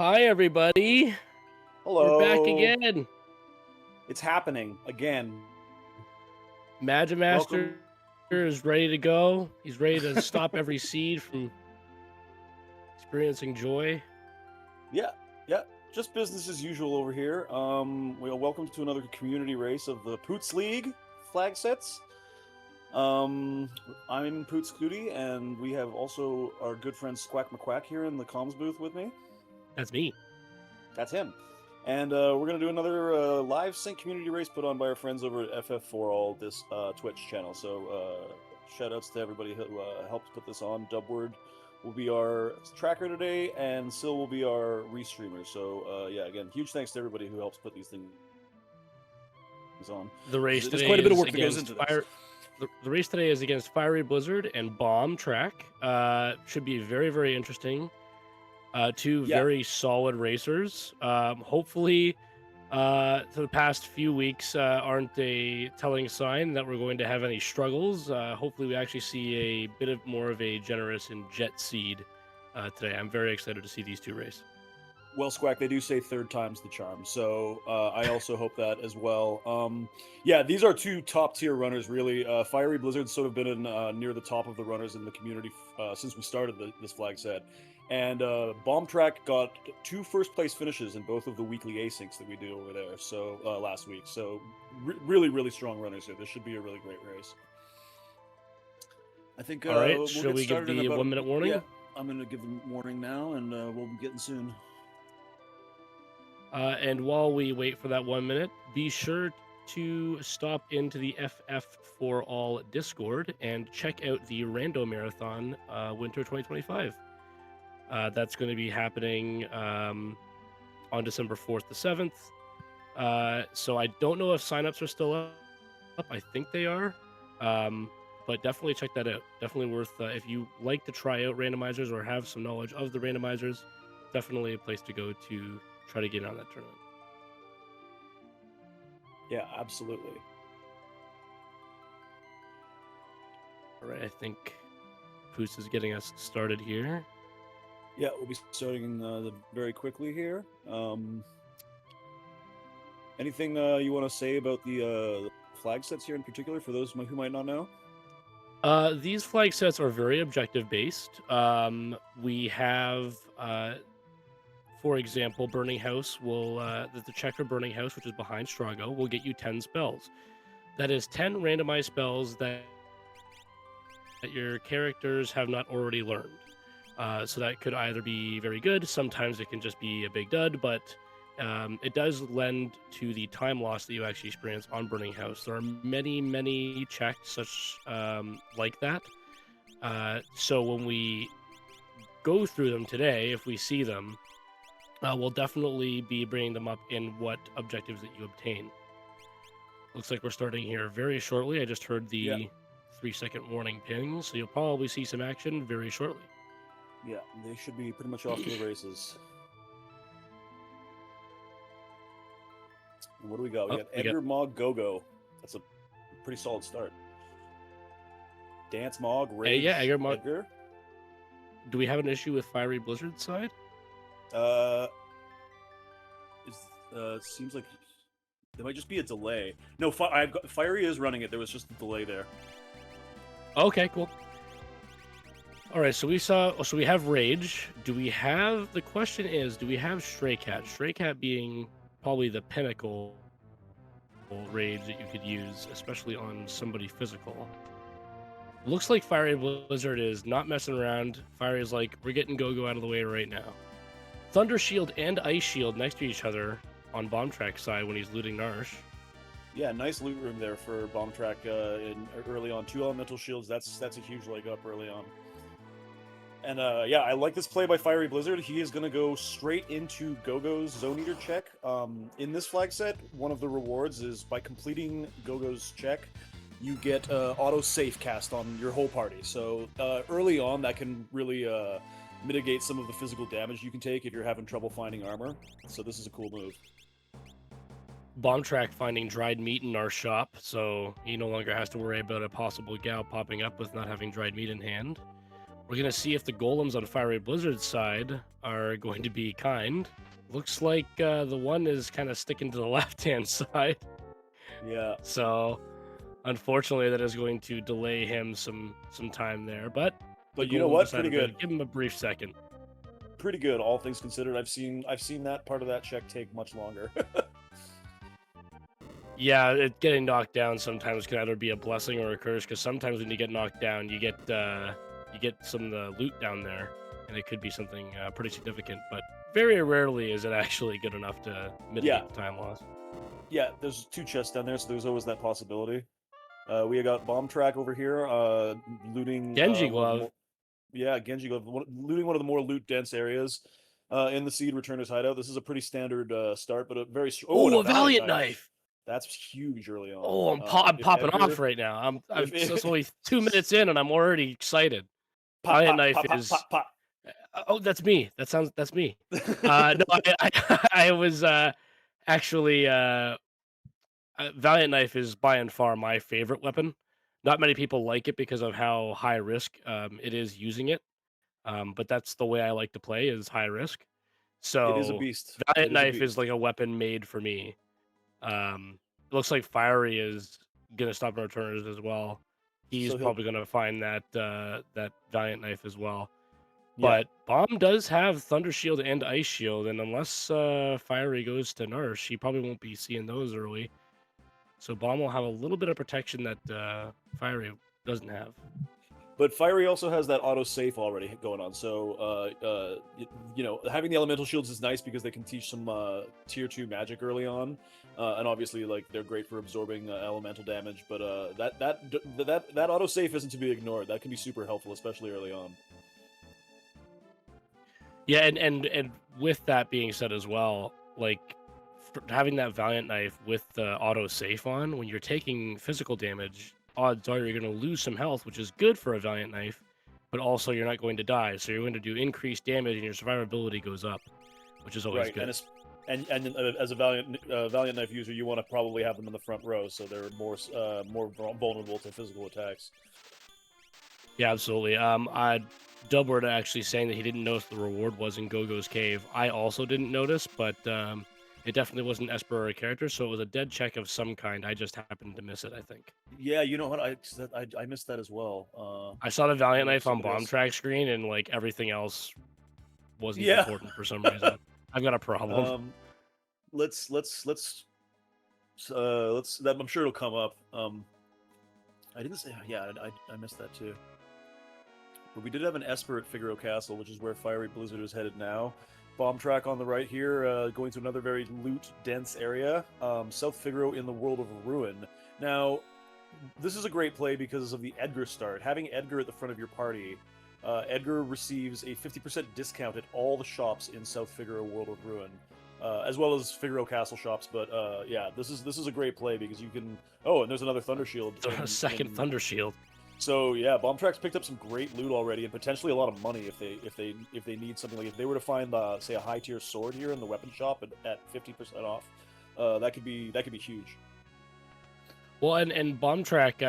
Hi, everybody. We're back Hello. again. It's happening again. Magimaster Welcome. is ready to go. He's ready to stop every seed from experiencing joy. Yeah, yeah. Just business as usual over here. Well, welcome to another community race of the Poots League flag sets. Um, I'm Poots Cootie, and we have also our good friend Squack McQuack here in the comms booth with me. That's me. That's him. And we're gonna do another live sync community race put on by our friends over at FF4 All this Twitch channel. So shout outs to everybody who helped put this on. Dubword will be our tracker today, and Sil will be our restreamer. So yeah, again, huge thanks to everybody who helps put these things on. The race There's today quite a bit of is work that goes against into this. Fire. The race today is against Fiery Blizzard and Bomb Track. Should be very, very interesting. Two Yeah, very solid racers. Hopefully, for the past few weeks aren't a telling sign that we're going to have any struggles. Hopefully, we actually see a bit of more of a generous and jet seed today. I'm very excited to see these two race. well, Squack, they do say third time's the charm, so I also hope that as well. Yeah, these are two top tier runners, really. Fiery Blizzard's sort of been in, near the top of the runners in the community since we started this flag set, and Bomb Track got two first place finishes in both of the weekly asyncs that we do over there. So last week, so really, really strong runners here. This should be a really great race. I think All right, we'll shall get we give started in the about 1 minute yeah. warning? I'm gonna give them warning now, and we'll be getting soon. And while we wait for that 1 minute, be sure to stop into the FF for All Discord and check out the Rando Marathon Winter 2025. That's going to be happening on December 4th to 7th. So I don't know if signups are still up. I think they are. But definitely check that out. Definitely worth, if you like to try out randomizers or have some knowledge of the randomizers, definitely a place to go to try to get on that tournament. Yeah, absolutely. All right, I think Poots is getting us started here. Yeah, we'll be starting very quickly here. Anything you want to say about the flag sets here in particular for those who might not know? These flag sets are very objective based. We have, for example, Burning House will, the checker Burning House, which is behind Strago, will get you 10 spells. That is 10 randomized spells that your characters have not already learned. So that could either be very good, sometimes it can just be a big dud, but it does lend to the time loss that you actually experience on Burning House. There are many, many checks such like that. So when we go through them today, if we see them, we'll definitely be bringing them up in what objectives that you obtain. Looks like we're starting here very shortly. I just heard the 3-second warning ping, so you'll probably see some action very shortly. Yeah, they should be pretty much off to the races. And what do we got? We got Edgar Mog Go-Go. That's a pretty solid start. Dance Mog, Rage, yeah, Edgar. Edgar. Do we have an issue with Fiery Blizzard's side? Seems like there might just be a delay. No, Fiery is running it. There was just a delay there. Okay, cool. All right, so we have Rage. Do we have, the question is, do we have Stray Cat? Stray Cat being probably the pinnacle Rage that you could use, especially on somebody physical. Looks like Fiery Blizzard is not messing around. Fiery is like, we're getting Go-Go out of the way right now. Thunder Shield and Ice Shield next to each other on Bomb Track's side when he's looting Narsh. Yeah, nice loot room there for Bomb Track early on. 2 elemental shields, that's a huge leg up early on. And yeah, I like this play by Fiery Blizzard. He is going to go straight into Go-Go's Zone Eater check. In this flag set, one of the rewards is by completing Go-Go's check, you get auto safe cast on your whole party. So early on, that can really mitigate some of the physical damage you can take if you're having trouble finding armor. So this is a cool move. Bomb Track finding dried meat in our shop, so he no longer has to worry about a possible gal popping up with not having dried meat in hand. We're gonna see if the golems on Fiery Blizzard's side are going to be kind. Looks like the one is kind of sticking to the left-hand side. Yeah. So, unfortunately, that is going to delay him some time there. But the But you know golem what? Pretty decided to good. give him a brief second. Pretty good, all things considered. I've seen that part of that check take much longer. Yeah, getting knocked down sometimes can either be a blessing or a curse. Because sometimes when you get knocked down, you get some of the loot down there, and it could be something pretty significant. But very rarely is it actually good enough to mitigate the time loss. Yeah, there's 2 chests down there, so there's always that possibility. We got Bomb Track over here, looting Genji one of the glove. more, Genji glove, looting one of the more loot dense areas. In the Seed Returner's hideout. This is a pretty standard start, but a very and Oh, a Valiant knife. That's huge early on. Oh, I'm if popping Edgar, off right now. I'm if it's only 2 minutes in, and I'm already excited. pop Valiant pop knife pop pop is. pop pop. Oh, that's me. That's me. No, I was actually Valiant knife is by and far my favorite weapon. Not many people like it because of how high risk it is using it. But that's the way I like to play is high risk. It is a So beast. Valiant It is a knife is beast. like a weapon made for me. It looks like Fiery is gonna stop no returners as well. He's So probably gonna find that that Valiant knife as well. yeah. But Bomb does have Thunder Shield and Ice Shield, and unless Fiery goes to Nurse, he probably won't be seeing those early. So Bomb will have a little bit of protection that Fiery doesn't have. But Fiery also has that auto safe already going on. So, you know, having the elemental shields is nice because they can teach some tier 2 magic early on, and obviously, like they're great for absorbing elemental damage. But that auto safe isn't to be ignored. That can be super helpful, especially early on. Yeah, and with that being said as well, like having that Valiant knife with the auto safe on, when you're taking physical damage, odds are you're going to lose some health, which is good for a Valiant knife, but also you're not going to die, so you're going to do increased damage and your survivability goes up, which is always Right, good. and as a Valiant knife user, you want to probably have them in the front row, so they're more vulnerable to physical attacks. Yeah, absolutely. Dubbert actually saying that he didn't notice the reward was in Gogo's cave. I also didn't notice, but it definitely wasn't Esper or a character, so it was a dead check of some kind. I just happened to miss it, I think. Yeah, you know what? I missed that as well. I saw the Valiant knife on Bomb Bomb Track screen, and like everything else wasn't Yeah. important for some reason. I've got a problem. Let's that I'm sure it'll come up. I didn't say I missed that too. But we did have an Esper at Figaro Castle, which is where Fiery Blizzard is headed now. Bomb Track on the right here, going to another very loot-dense area. South Figaro in the World of Ruin. Now, this is a great play because of the Edgar start. Having Edgar at the front of your party, Edgar receives a 50% discount at all the shops in South Figaro World of Ruin, as well as Figaro Castle shops. But yeah, this is a great play because you can. Oh, and there's another Thunder Shield. A second Thunder Shield. So yeah, Bomb Track's picked up some great loot already, and potentially a lot of money if they need something. Like if they were to find say a high tier sword here in the weapon shop at 50% off, that could be huge. Well, and Bomb Track,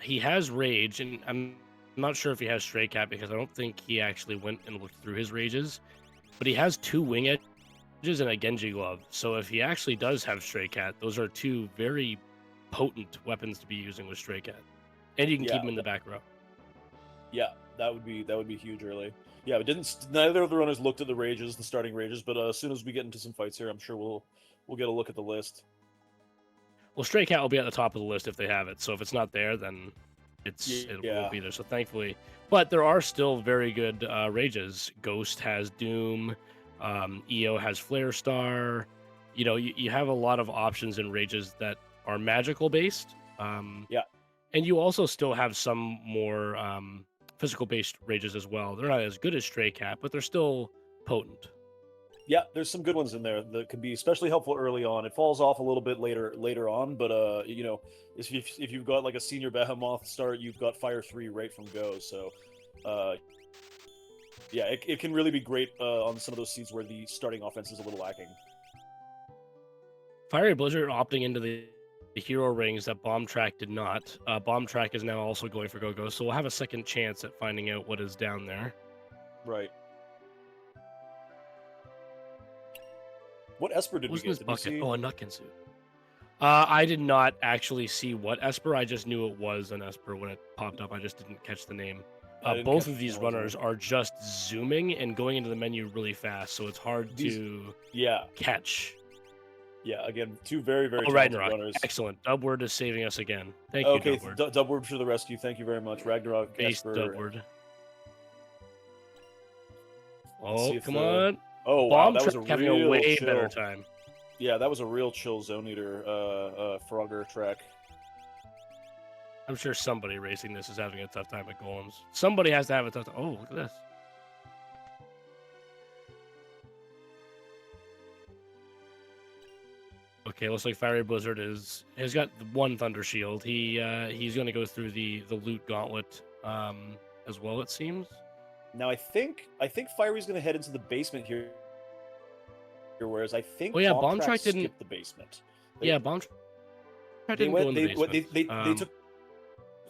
he has Rage, and I'm not sure if he has Stray Cat because I don't think he actually went and looked through his rages, but he has 2 Wing Edges and a Genji Glove. So if he actually does have Stray Cat, those are 2 very potent weapons to be using with Stray Cat. And you can keep him in the back row. Yeah, that would be huge early. Yeah, but neither of the runners looked at the starting rages, but as soon as we get into some fights here, I'm sure we'll get a look at the list. Well, Stray Cat will be at the top of the list if they have it. So if it's not there, then it won't be there. So thankfully, but there are still very good rages. Ghost has Doom, EO has Flare Star. You know, you have a lot of options in rages that are magical based. And you also still have some more physical-based rages as well. They're not as good as Stray Cat, but they're still potent. Yeah, there's some good ones in there that could be especially helpful early on. It falls off a little bit later on, but you know, if you've got like a senior Behemoth start, you've got Fire 3 right from go. So, yeah, it can really be great on some of those seeds where the starting offense is a little lacking. Fiery Blizzard opting into the the hero rings that Bomb Track did not. Bomb Track is now also going for Go-Go, so we'll have a second chance at finding out what is down there. Right. What Esper did we What's in get? this Did we bucket? see? Oh, a Nutkin suit. I did not actually see what Esper. I just knew it was an Esper when it popped up. I just didn't catch the name. Both of these runners are just zooming and going into the menu really fast, so it's hard to catch. Yeah, again, two very, very talented Ragnarok. runners. Excellent. Dubward is saving us again. Thank you, Okay, Dubward. Dubward to the rescue. Thank you very much. Ragnarok, Base Esper. Dubward. Oh, come on. Oh, wow, that was a having a way better chill. time. Yeah, that was a real chill Zone Eater Frogger track. I'm sure somebody racing this is having a tough time at Golems. Somebody has to have a tough time. Oh, look at this. Okay, looks like Fiery Blizzard has got one Thunder Shield. He's going to go through the loot gauntlet as well, it seems. Now I think Fiery's going to head into the basement here. Whereas I think Bomb Track didn't skip the basement. Bomb Track didn't go in the basement. They took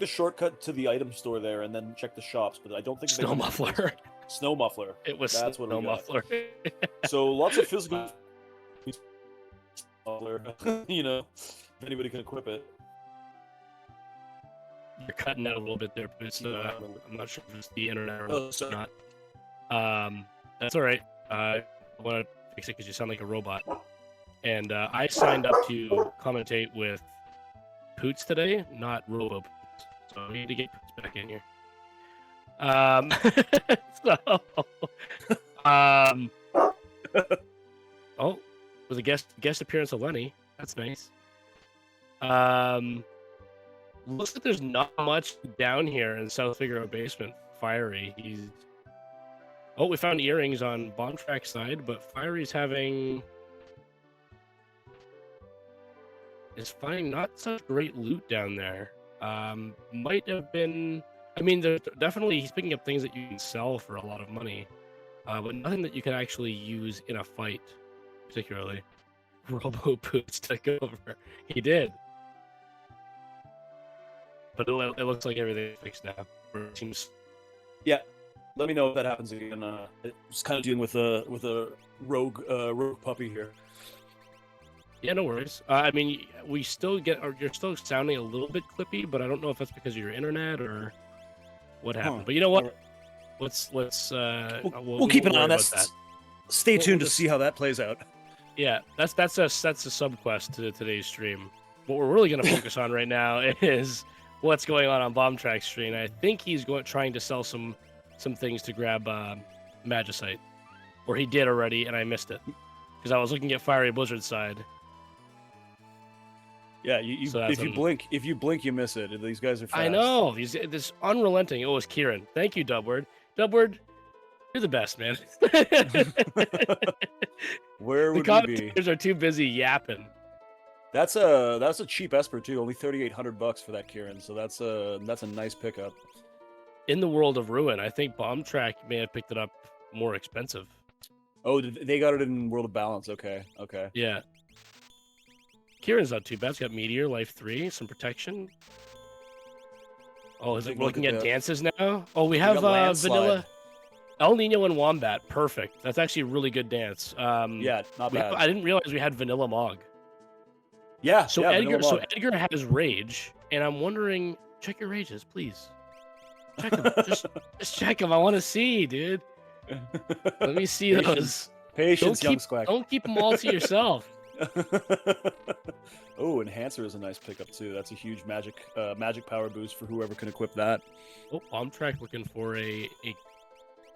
the shortcut to the item store there and then checked the shops, but I don't think Snow Muffler. Snow Muffler. It was That's Snow Muffler. So lots of physical muffler, if anybody can equip it. You're cutting out a little bit there, but I'm not sure if it's the internet or not. That's all right. I want to fix it because you sound like a robot. And I signed up to commentate with Poots today, not Robo Poots. So we need to get Poots back in here. Oh, with a guest appearance of Lenny. That's nice. Looks like there's not much down here in South Figaro basement. Fiery, Oh, we found earrings on Bomb Track's side, but Fiery's is finding not such great loot down there. Might have been. I mean, he's picking up things that you can sell for a lot of money, but nothing that you can actually use in a fight, particularly. Robo Poots took over. He did. But it looks like everything's fixed now. It seems. Yeah, let me know if that happens again. Just kind of dealing with a rogue puppy here. Yeah, no worries. I mean, you're still sounding a little bit clippy, but I don't know if that's because of your internet or what happened. But you know what? Let's we'll keep an eye on that. Stay tuned to see how that plays out. Yeah, that's a sub quest to today's stream. What we're really going to focus on right now is what's going on Bomb Track's stream. I think he's trying to sell some things to grab Magicite, or he did already, and I missed it because I was looking at Fiery Blizzard's side. Yeah, if you blink, you miss it. These guys are fast. I know. This unrelenting. It was Kieran. Thank you, Dubward. Dubward, you're the best, man. Where would the commentators are too busy yapping. That's a cheap Esper too. Only $3,800 for that Kieran. So that's a nice pickup. In the World of Ruin, I think Bomb Track may have picked it up more expensive. Oh, they got it in World of Balance. Okay. Yeah. Kieran's not too bad. It's got Meteor, Life 3, some protection. Oh, we're looking at dances now? Oh, we have Vanilla. El Nino and Wombat. Perfect. That's actually a really good dance. Yeah, not bad. I didn't realize we had Vanilla Mog. Yeah. So Edgar has Rage, and I'm wondering, check your rages, please. Check them. just check them. I want to see, dude. Let me see those. Patience, young Squack. Don't keep them all to yourself. Oh, Enhancer is a nice pickup too. That's a huge magic power boost for whoever can equip that. Oh, Bomb Track looking for a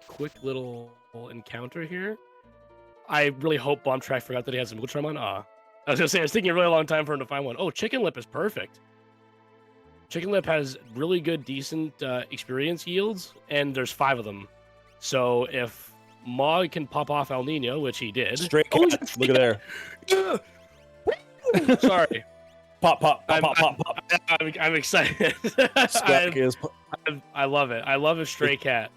quick little encounter here. I really hope Bomb Track forgot that he has a Moochram on. I was gonna say it's taking a really long time for him to find one. Oh, Chicken Lip is perfect. Chicken Lip has really good, decent experience yields, and there's 5 of them. So if Mog can pop off El Nino, which he did. Straight cat. Look at there. Sorry. Pop. I'm excited. I love it. I love a stray cat.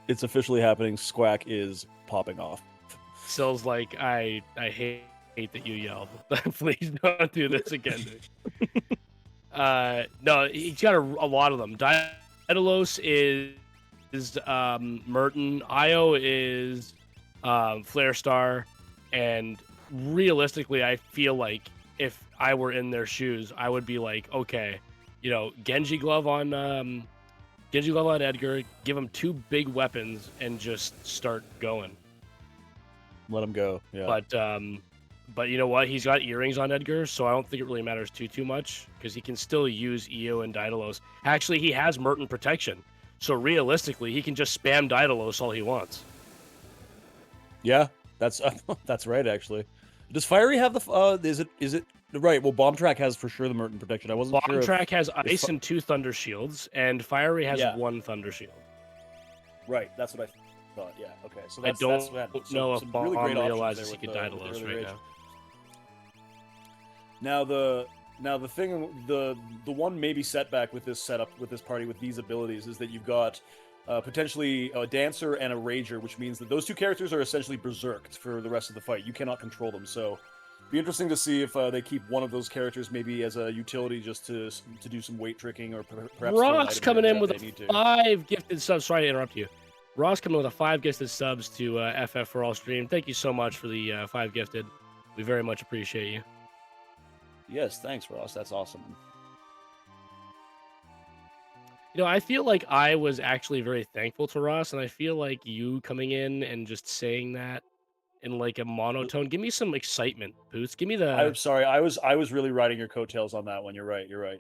It's officially happening. Squack is popping off. Sil's like, I hate hate that you yelled. Please don't do this again, dude. No, he's got a lot of them. Daedalus is Merton. Io is Flare Star, and realistically, I feel like if I were in their shoes, I would be like, okay, Genji glove on Edgar, give him 2 big weapons, and just start going. Let him go. Yeah. But you know what? He's got earrings on Edgar, so I don't think it really matters too much because he can still use Io and Daedalus. Actually, he has Merton protection, so realistically, he can just spam Daedalus all he wants. Yeah, that's right. Actually, does Fiery have the? Is it right? Well, Bomb Track has for sure the Merton protection. I wasn't sure. Bomb Track has Ice and 2 Thunder Shields, and Fiery has 1 Thunder Shield. Right, that's what I thought. Yeah, okay. So I don't know if Bomb realizes he could Daedalus right now. Now the thing, the one maybe setback with this setup, with this party, with these abilities, is that you've got potentially a Dancer and a Rager, which means that those 2 characters are essentially berserked for the rest of the fight. You cannot control them, so it'd be interesting to see if they keep one of those characters maybe as a utility just to do some weight tricking, or perhaps Ross coming in with a 5 gifted subs. Sorry to interrupt you. Ross coming with a 5 gifted subs to FF for All stream. Thank you so much for the 5 gifted. We very much appreciate you. Yes, thanks, Ross. That's awesome. I feel like I was actually very thankful to Ross, and I feel like you coming in and just saying that in like a monotone, give me some excitement, Poots. Give me the. I'm sorry, I was really riding your coattails on that one. You're right. You're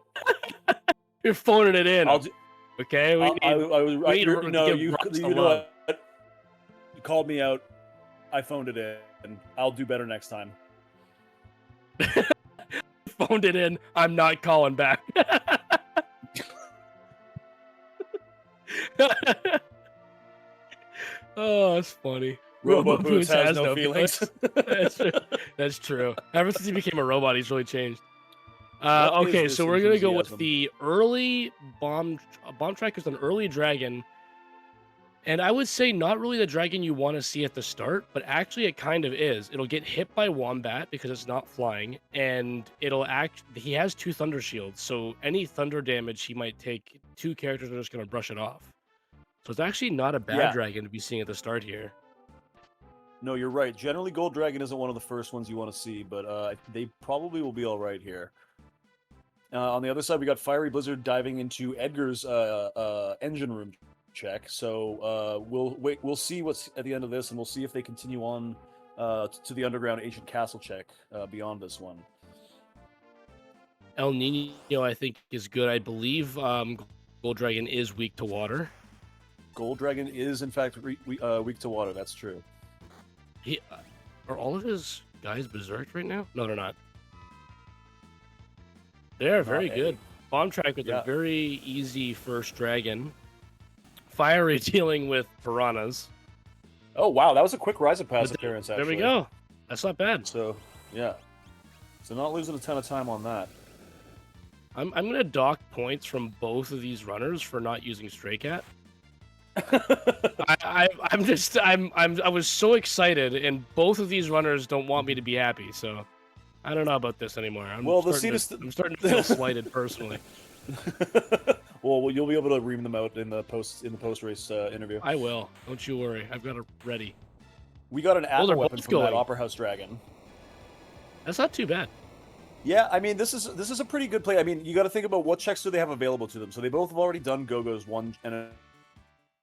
phoning it in. Okay, you know what? You called me out. I phoned it in. I'll do better next time. Phoned it in. I'm not calling back. Oh, that's funny. Robo Poots has no feelings. That's true. Ever since he became a robot, he's really changed. Okay, so we're gonna go with the early bomb track is an early dragon, and I would say not really the dragon you want to see at the start, but actually it kind of is. It'll get hit by Wombat because it's not flying, and he has 2 Thunder Shields, so any thunder damage he might take, 2 characters are just gonna brush it off. So it's actually not a bad dragon to be seeing at the start here. No, you're right. Generally, Gold Dragon isn't one of the first ones you want to see, but they probably will be all right here. On the other side, we got Fiery Blizzard diving into Edgar's engine room check. So we'll see what's at the end of this, and we'll see if they continue on to the underground ancient castle check beyond this one. El Nino, I think, is good. I believe Gold Dragon is weak to water. Gold Dragon is, in fact, weak to water. That's true. Are all of his guys berserked right now? No, they're not. They're very good. Bomb Track with a very easy first dragon. Fiery dealing with piranhas. Oh, wow. That was a quick Rise of Pass appearance, actually. There we go. That's not bad. So, yeah. So not losing a ton of time on that. I'm going to dock points from both of these runners for not using Stray Cat. I was so excited, and both of these runners don't want me to be happy, so I don't know about this anymore. I'm starting to feel slighted personally. Well, you'll be able to ream them out in the post race interview. I will. Don't you worry. I've got it ready. We got an apple weapon from that Opera House Dragon. That's not too bad. Yeah, I mean, this is a pretty good play. I mean, you got to think about what checks do they have available to them. So they both have already done Gogo's one and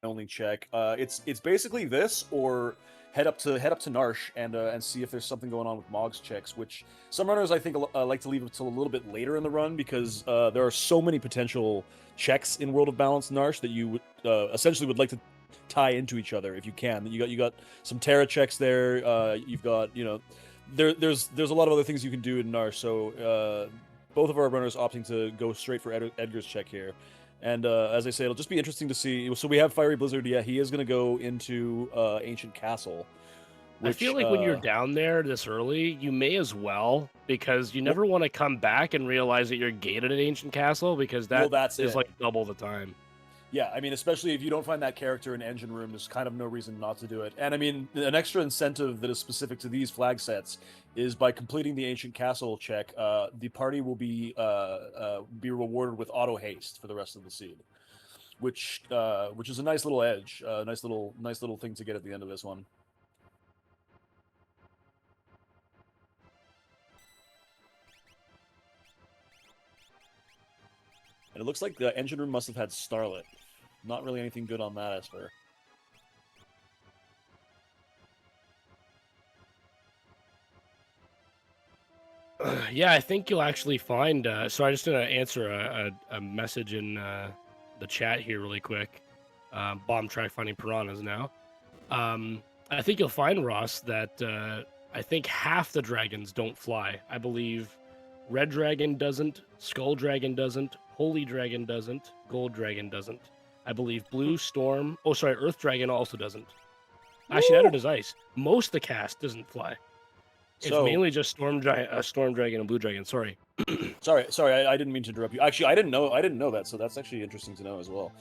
only check. It's basically this, or head up to Narsh and see if there's something going on with Mog's checks, which some runners I think like to leave until a little bit later in the run, because there are so many potential checks in World of Balance Narsh that you would essentially would like to tie into each other if you can. You got some Terra checks there. You've got there's a lot of other things you can do in Narsh. So both of our runners opting to go straight for Edgar's check here. And as I say, it'll just be interesting to see. So we have Fiery Blizzard. Yeah, he is going to go into Ancient Castle. Which, I feel like when you're down there this early, you may as well, because you never want to come back and realize that you're gated at Ancient Castle, because that's like double the time. Yeah, I mean, especially if you don't find that character in Engine Room, there's kind of no reason not to do it. And I mean, an extra incentive that is specific to these flag sets is by completing the Ancient Castle check, the party will be rewarded with auto haste for the rest of the seed, which is a nice little edge, nice little thing to get at the end of this one. And it looks like the Engine Room must have had Starlet. Not really anything good on that, Esper. Yeah, I think you'll actually find. So I just gonna answer a message in the chat here really quick. Bomb track finding piranhas now. I think you'll find, Ross, that I think half the dragons don't fly. I believe Red Dragon doesn't, Skull Dragon doesn't, Holy Dragon doesn't, Gold Dragon doesn't. I believe Blue Storm. Oh, sorry, Earth Dragon also doesn't. Actually, neither does Ice. Most of the cast doesn't fly. It's mainly just Storm Dragon and Blue Dragon. Sorry. Sorry, I didn't mean to interrupt you. Actually, I didn't know that, so that's actually interesting to know as well.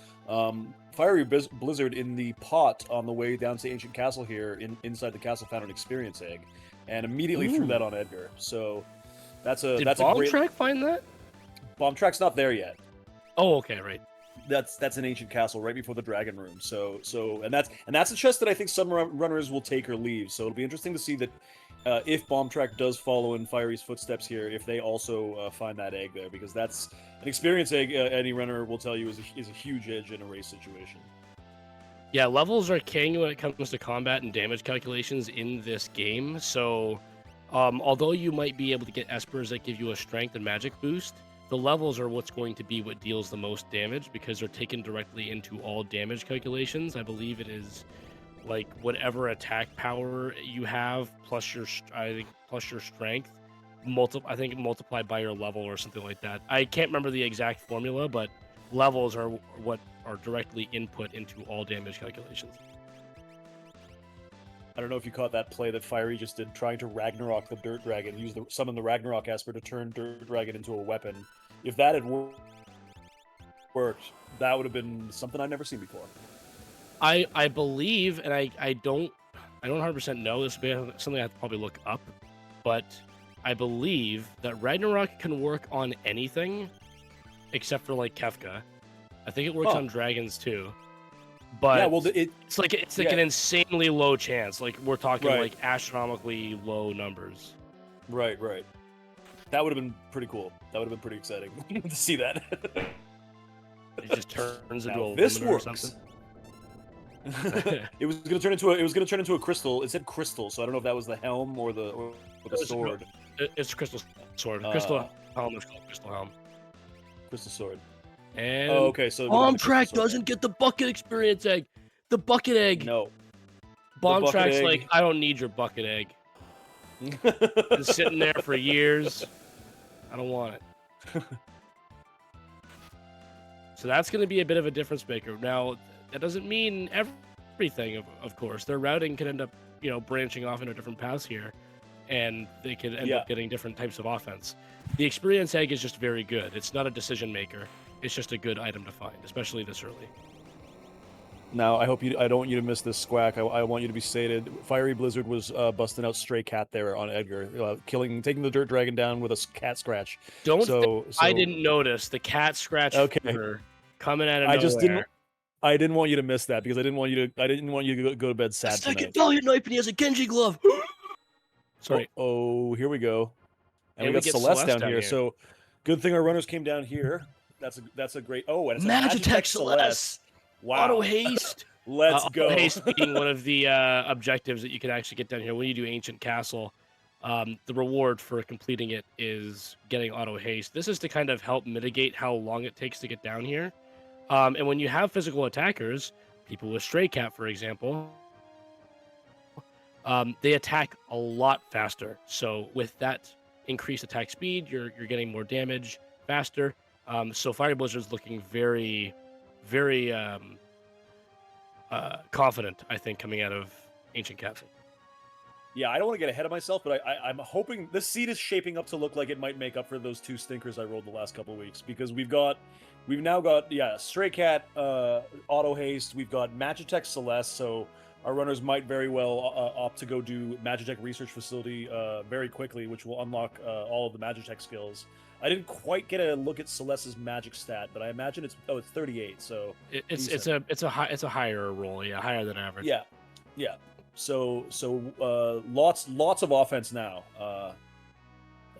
Fiery Blizzard in the pot on the way down to Ancient Castle here, inside the castle, found an experience egg, and immediately threw that on Edgar. So that's a Did that's Bomb a great. Track find that? Bomb Track's not there yet. Oh, okay, right. That's an Ancient Castle right before the Dragon Room. So that's a chest that I think some runners will take or leave. So it'll be interesting to see that. If Bomb Track does follow in Fiery's footsteps here, if they also find that egg there, because that's an experience egg. Any runner will tell you is a huge edge in a race situation. Yeah, levels are king when it comes to combat and damage calculations in this game. So, although you might be able to get espers that give you a strength and magic boost, the levels are what's going to be what deals the most damage because they're taken directly into all damage calculations. I believe it is like whatever attack power you have plus your strength multiplied by your level or something like that. I can't remember the exact formula, but levels are what are directly input into all damage calculations. I don't know if you caught that play that Fiery just did, trying to Ragnarok the Dirt Dragon, summon the Ragnarok Esper to turn Dirt Dragon into a weapon. If that had worked, that would have been something I've never seen before. I believe, and I don't 100% know, this would be something I have to probably look up, but I believe that Ragnarok can work on anything except for like Kefka. I think it works on dragons too. But yeah, well, it's like an insanely low chance. Like we're talking like astronomically low numbers. Right. That would have been pretty cool. That would have been pretty exciting to see that. It just turns into a this works. Or something. It was gonna turn into a crystal. It said crystal, so I don't know if that was the helm or the sword. It's crystal sword. Crystal helm is called crystal helm. Crystal sword. And okay, so Bomb Track doesn't get the bucket experience egg. The bucket egg. No. Bomb Track's like, I don't need your bucket egg. Been sitting there for years. I don't want it. So that's going to be a bit of a difference maker. Now, that doesn't mean everything, of course. Their routing could end up, branching off into different paths here, and they could end up getting different types of offense. The experience egg is just very good. It's not a decision maker. It's just a good item to find, especially this early. Now, I don't want you to miss this squack. I want you to be stated. Fiery Blizzard was busting out Stray Cat there on Edgar, taking the Dirt Dragon down with a cat scratch. I didn't notice the cat scratch. Okay. Coming out of nowhere. I didn't want you to miss that because I didn't want you to go to bed sad. Second Valiant Knife and he has a Genji glove. Sorry. Oh, here we go. And we got Celeste down here. So good thing our runners came down here. That's a great. Oh, and it's Magitech Celeste. Wow. Auto haste. Let's go. Auto haste being one of the objectives that you can actually get down here when you do Ancient Castle. The reward for completing it is getting auto haste. This is to kind of help mitigate how long it takes to get down here. And when you have physical attackers, people with Stray Cat, for example, they attack a lot faster. So with that increased attack speed, you're getting more damage faster. So Fire Blizzard's looking very, very confident, I think, coming out of Ancient Castle. Yeah, I don't want to get ahead of myself, but I'm hoping this seed is shaping up to look like it might make up for those 2 stinkers I rolled the last couple of weeks, because we've now got Stray Cat, Auto Haste, we've got Magitech Celeste, so our runners might very well opt to go do Magitech Research Facility very quickly, which will unlock all of the Magitech skills. I didn't quite get a look at Celeste's magic stat, but I imagine it's 38, so It's a higher roll, yeah, higher than average. yeah. So lots of offense now.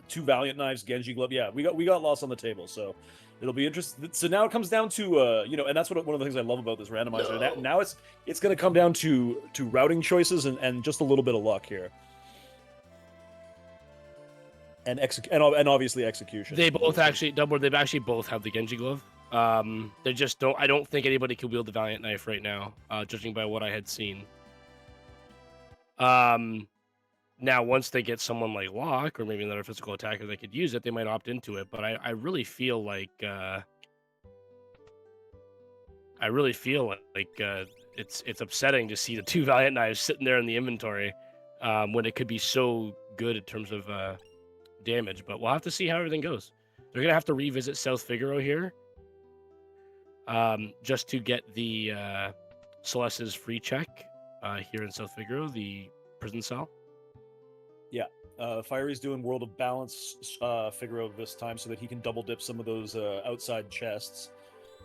2 Valiant Knives, Genji Glove. Yeah, we got lots on the table, so it'll be interesting. So now it comes down to and that's one of the things I love about this randomizer. No. Now it's going to come down to routing choices and just a little bit of luck here. And obviously execution. They both actually they've actually both have the Genji glove. They just don't. I don't think anybody can wield the Valiant Knife right now, judging by what I had seen. Now once they get someone like Locke or maybe another physical attacker that could use it, they might opt into it. But I really feel like it's upsetting to see the 2 Valiant Knives sitting there in the inventory when it could be so good in terms of damage. But we'll have to see how everything goes. They're gonna have to revisit South Figaro here, just to get the Celeste's free check here in South Figaro, the prison cell. Yeah, Fiery's doing World of Balance Figaro this time so that he can double dip some of those outside chests,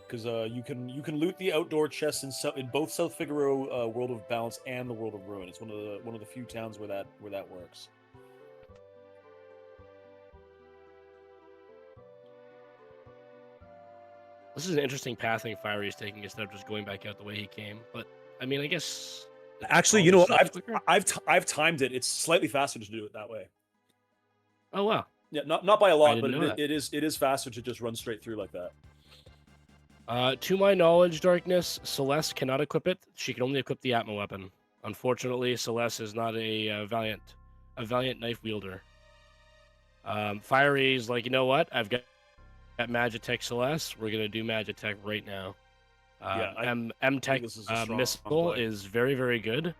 because you can loot the outdoor chests in both South Figaro World of Balance and the World of Ruin. It's one of the few towns where that works. This is an interesting pathing Fiery is taking instead of just going back out the way he came. But I mean, I guess actually, you know what? I've timed it. It's slightly faster to do it that way. Oh wow! Yeah, not by a lot, but it is faster to just run straight through like that. To my knowledge, Darkness, Celeste cannot equip it. She can only equip the Atma weapon. Unfortunately, Celeste is not a valiant knife wielder. Fiery's like, you know what? I've got Magitech Celeste. We're gonna do Magitech right now. M-Tech Missile is very, very good.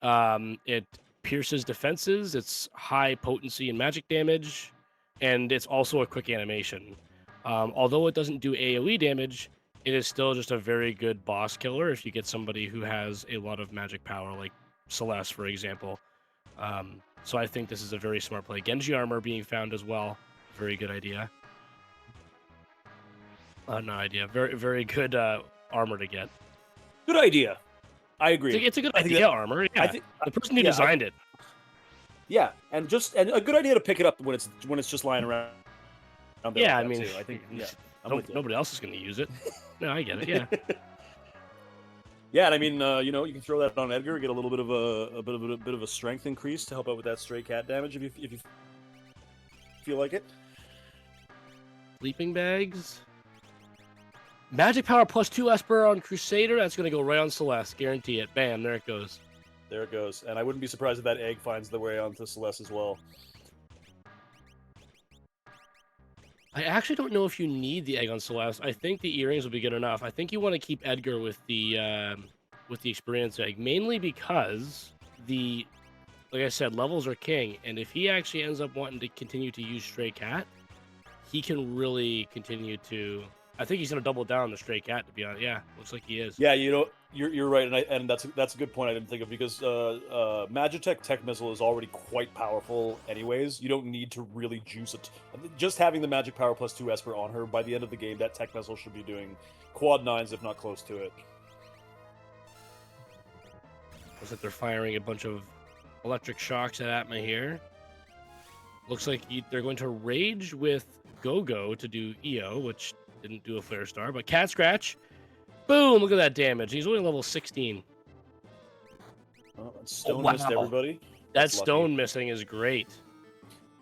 It pierces defenses. It's high potency and magic damage, and it's also a quick animation. Although it doesn't do AoE damage, it is still just a very good boss killer if you get somebody who has a lot of magic power, like Celeste, for example. So I think this is a very smart play. Genji armor being found as well. Very good idea. No idea. Very, very good armor to get. Good idea. I agree. It's a good idea, armor. Yeah. The person who designed it. Yeah, and a good idea to pick it up when it's just lying around. Yeah, I mean, I think nobody else is going to use it. No, I get it. Yeah. Yeah, and I mean, you can throw that on Edgar, get a little bit of a bit of a strength increase to help out with that stray cat damage if you feel like it. Sleeping bags. Magic power +2 Esper on Crusader. That's going to go right on Celeste. Guarantee it. Bam, there it goes. There it goes. And I wouldn't be surprised if that egg finds the way onto Celeste as well. I actually don't know if you need the egg on Celeste. I think the earrings will be good enough. I think you want to keep Edgar with the experience egg, mainly because like I said, levels are king, and if he actually ends up wanting to continue to use Stray Cat, he can really continue to. I think he's going to double down on the Stray Cat, to be honest. Yeah, looks like he is. Yeah, you're right, and that's a good point I didn't think of, because Magitech Tech Missile is already quite powerful anyways. You don't need to really juice it. Just having the magic power +2 Esper on her, by the end of the game, that Tech Missile should be doing quad 9s, if not close to it. Looks like they're firing a bunch of electric shocks at Atma here. Looks like they're going to Rage with Go-Go to do EO, which didn't do a Flare Star, but Cat Scratch. Boom! Look at that damage. He's only level 16. Stone missed everybody. That stone missing is great.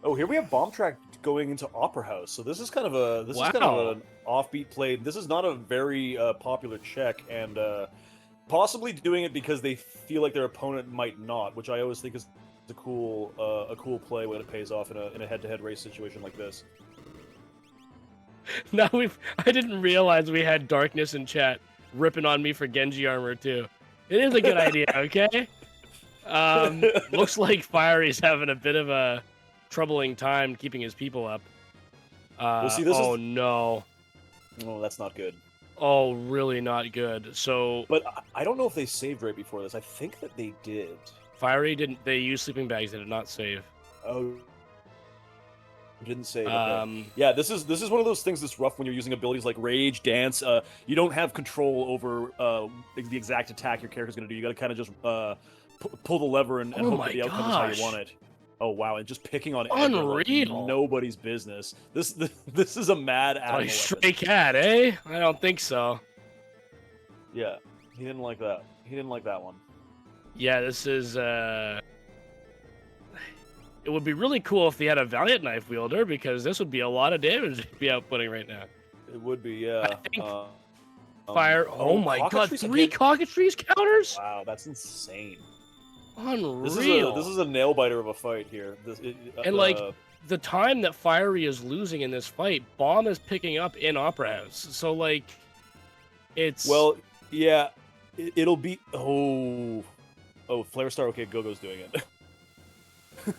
Oh, here we have Bomb Track going into Opera House. So this is kind of an offbeat play. This is not a very popular check, and possibly doing it because they feel like their opponent might not, which I always think is a cool play when it pays off in a head-to-head race situation like this. Now I didn't realize we had Darkness in chat ripping on me for Genji armor too. It is a good idea, okay? Looks like Fiery's having a bit of a troubling time keeping his people up. Well, see, this Oh is... no. Oh, that's not good. Oh, really not good. So But I don't know if they saved right before this. I think that they did. Fiery didn't. They used sleeping bags. They did not save. Oh, didn't save. Okay. Um, Yeah, this is one of those things that's rough when you're using abilities like Rage, Dance. You don't have control over the exact attack your character's going to do. You got to kind of just pull the lever and Oh hope my that the outcome is how gosh. you want it. Oh wow! And just picking on Edgar like Unreal. nobody's business. This is a mad animal. like stray cat, eh? I don't think so. Yeah, he didn't like that. He didn't like that one. Yeah, this is. It would be really cool if they had a Valiant Knife wielder, because this would be a lot of damage to be outputting right now. It would be, yeah. I think Fire. Oh my god, cockatrice 3 again? cockatrice counters? Wow, that's insane. Unreal. This is a nail biter of a fight here. And like the time that Fiery is losing in this fight, Bomb is picking up in Opera House. So like, it's well, yeah, it'll be Flare Star. Okay, Gogo's doing it.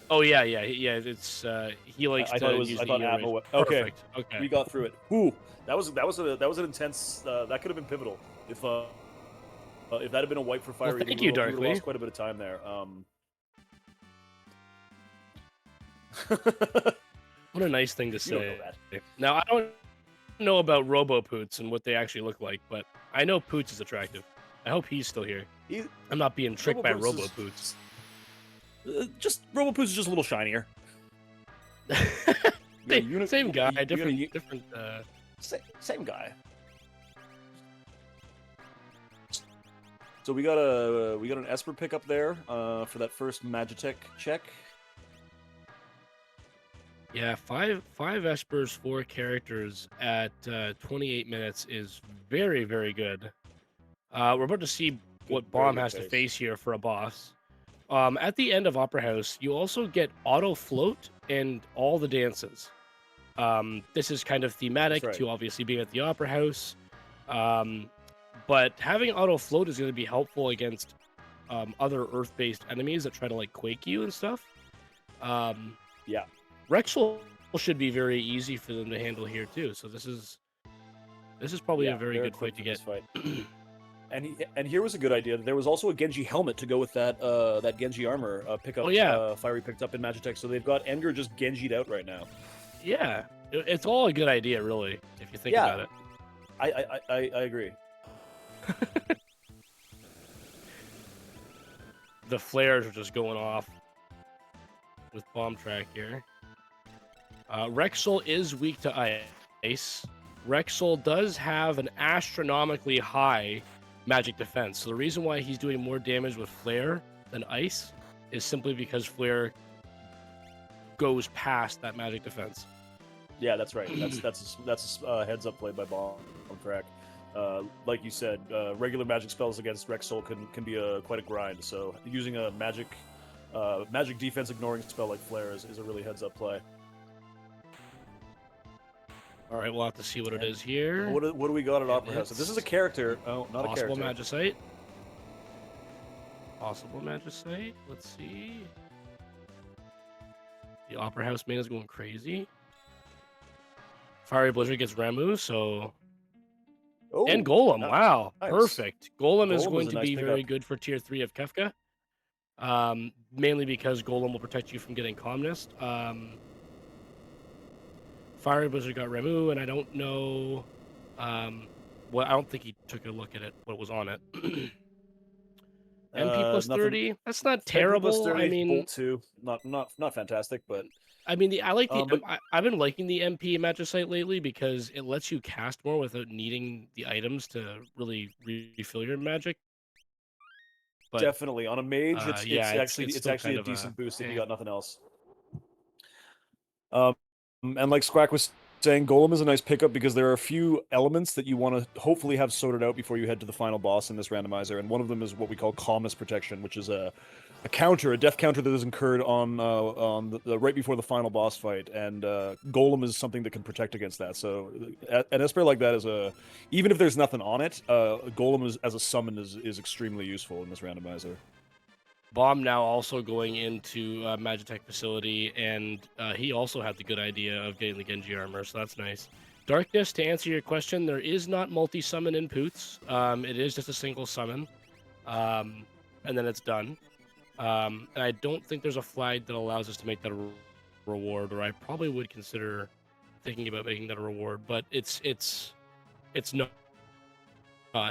Oh yeah. It's he likes I to thought it was. use I the thought ear Atmo. range. Okay, Perfect. Okay. we got through it. Ooh, that was an intense. That could have been pivotal if that had been a wipe for Fiery. Thank you, we Darkly. lost quite a bit of time there. What a nice thing to You don't say. know that. Now I don't know about Robo Poots and what they actually look like, but I know Poots is attractive. I hope he's still here. I'm not being tricked by Robo-Poots Robo is- Poots. Just Robo-Poots is just a little shinier. Same guy, you different. Same guy. So we got an Esper pick up there for that first Magitech check. Yeah, five Espers, 4 characters at 28 minutes is very, very good. We're about to see what very Bomb good has to pace. face here for a boss. At the end of Opera House, you also get auto float and all the dances. This is kind of thematic That's right. to obviously being at the Opera House. But having auto float is going to be helpful against other Earth-based enemies that try to like quake you and stuff. Yeah. Rexel should be very easy for them to handle here too. So this is probably a very good fight to get. Fight. And here was a good idea. There was also a Genji helmet to go with that Genji armor pickup. Oh, yeah. Fiery picked up in Magitech, so they've got Edgar just Genji'd out right now. Yeah, it's all a good idea, really, if you think Yeah. about it. I agree. The flares are just going off with Bomb Track here. Rexel is weak to ice. Rexel does have an astronomically high magic defense. So the reason why he's doing more damage with flare than ice is simply because flare goes past that magic defense. Yeah, that's right. That's a heads up play by Bomb Track. Like you said, regular magic spells against Rexel can be quite a grind. So using a magic defense ignoring spell like Flare is a really heads up play. All right, we'll have to see what it is here. What do we got at Opera House? So this is a character. Oh, not Possible a character. Magicite. Possible Magicite. Let's see. The Opera House main is going crazy. Fiery Blizzard gets Ramu, so... Oh, and Golem, nice. wow. Perfect. Golem is Golem going is a to nice be very pickup. good for tier 3 of Kefka. Mainly because Golem will protect you from getting Calmness. Fiery Blizzard got Ramu, and I don't know... well, I don't think he took a look at it, what was on it. MP plus nothing. 30? That's not terrible. MP plus 30, I mean... Bolt 2. Not fantastic, but... I mean, I like the. but- I've been liking the MP Magicite lately because it lets you cast more without needing the items to really refill your magic. But Definitely on a mage, it's actually still a kind of decent boost if eh. you got nothing else. And like Squack was saying, Golem is a nice pickup because there are a few elements that you want to hopefully have sorted out before you head to the final boss in this randomizer, and one of them is what we call Calmness Protection, which is a death counter that is incurred on the right before the final boss fight, and Golem is something that can protect against that. So an Esper like that is even if there's nothing on it, Golem as a summon is extremely useful in this randomizer. Bomb now also going into Magitech facility, and he also had the good idea of getting the Genji armor, so that's nice. Darkness, to answer your question, there is not multi-summon in Poots. It is just a single summon, and then it's done. And I don't think there's a flag that allows us to make that a reward, or I probably would consider thinking about making that a reward, but it's not.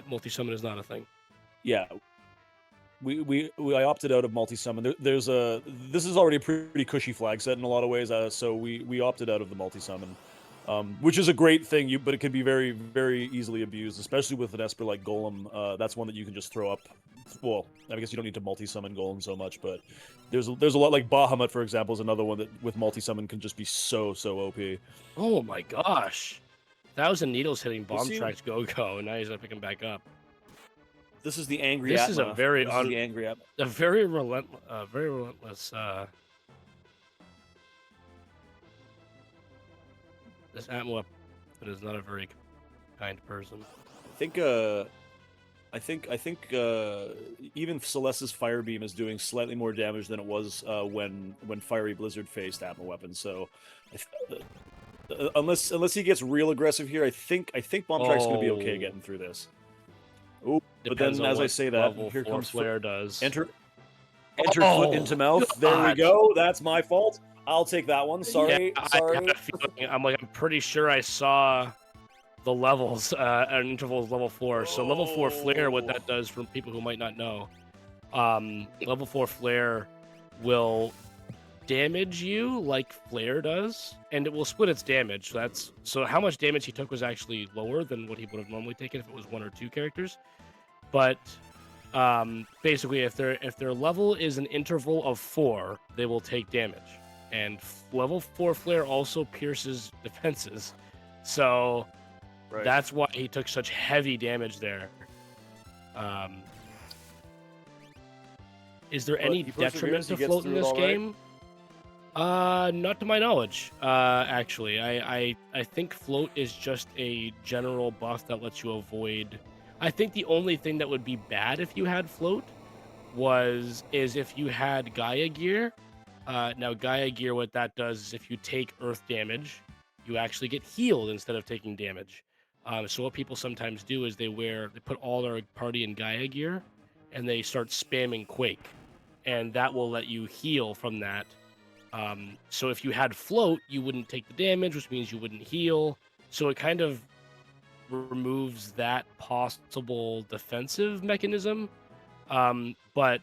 Multi-summon is not a thing. Yeah, I opted out of multi-summon. This is already a pretty cushy flag set in a lot of ways, so we opted out of the multi-summon, which is a great thing. But it can be very, very easily abused, especially with an Esper like Golem. That's one that you can just throw up. Well, I guess you don't need to multi-summon Golem so much, but there's a lot like Bahamut, for example, is another one that with multi-summon can just be so OP. Oh my gosh, 1,000 needles hitting bomb see- tracks go, and now he's gonna pick him back up. This is the angry. This Atma. is a very This is the angry Atma. a very relentless. This Atma is not a very kind person. I think even Celeste's Fire Beam is doing slightly more damage than it was when Fiery Blizzard faced Atma weapons. So, unless he gets real aggressive here, I think Bomb Track's going to be okay getting through this. Oh, but then as I say that, here comes Flare does. Enter foot into mouth. God. There we go. That's my fault. I'll take that one. Sorry. Yeah, Sorry. I had a feeling, I'm pretty sure I saw the levels at intervals level 4. So level 4 flare, what that does for people who might not know, level 4 flare will damage you like flare does, and it will split its damage. So how much damage he took was actually lower than what he would have normally taken if it was 1 or 2 characters. But basically, if their level is an interval of 4, they will take damage. And level 4 flare also pierces defenses, so that's why he took such heavy damage there. Is there any detriment to float in this game? Not to my knowledge. Actually, I think float is just a general buff that lets you avoid. I think the only thing that would be bad if you had float is if you had Gaia gear. Now Gaia gear, what that does is if you take earth damage, you actually get healed instead of taking damage. So what people sometimes do is they put all their party in Gaia gear, and they start spamming Quake, and that will let you heal from that. So if you had float, you wouldn't take the damage, which means you wouldn't heal. So it kind of removes that possible defensive mechanism. But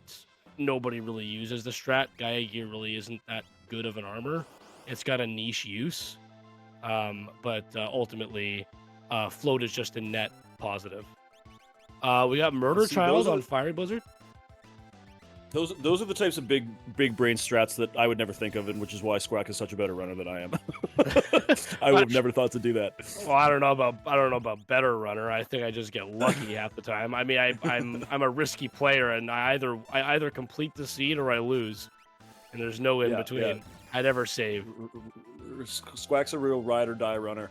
nobody really uses the strat. Gaia gear really isn't that good of an armor. It's got a niche use. But ultimately, float is just a net positive. We got Murder Child on Fiery Blizzard. Those are the types of big brain strats that I would never think of, and which is why Squack is such a better runner than I am. I would have never thought to do that. Well, I don't know about better runner. I think I just get lucky half the time. I mean, I'm a risky player, and I either complete the seed or I lose, and there's no in between. Yeah. I never save. Squack's a real ride or die runner.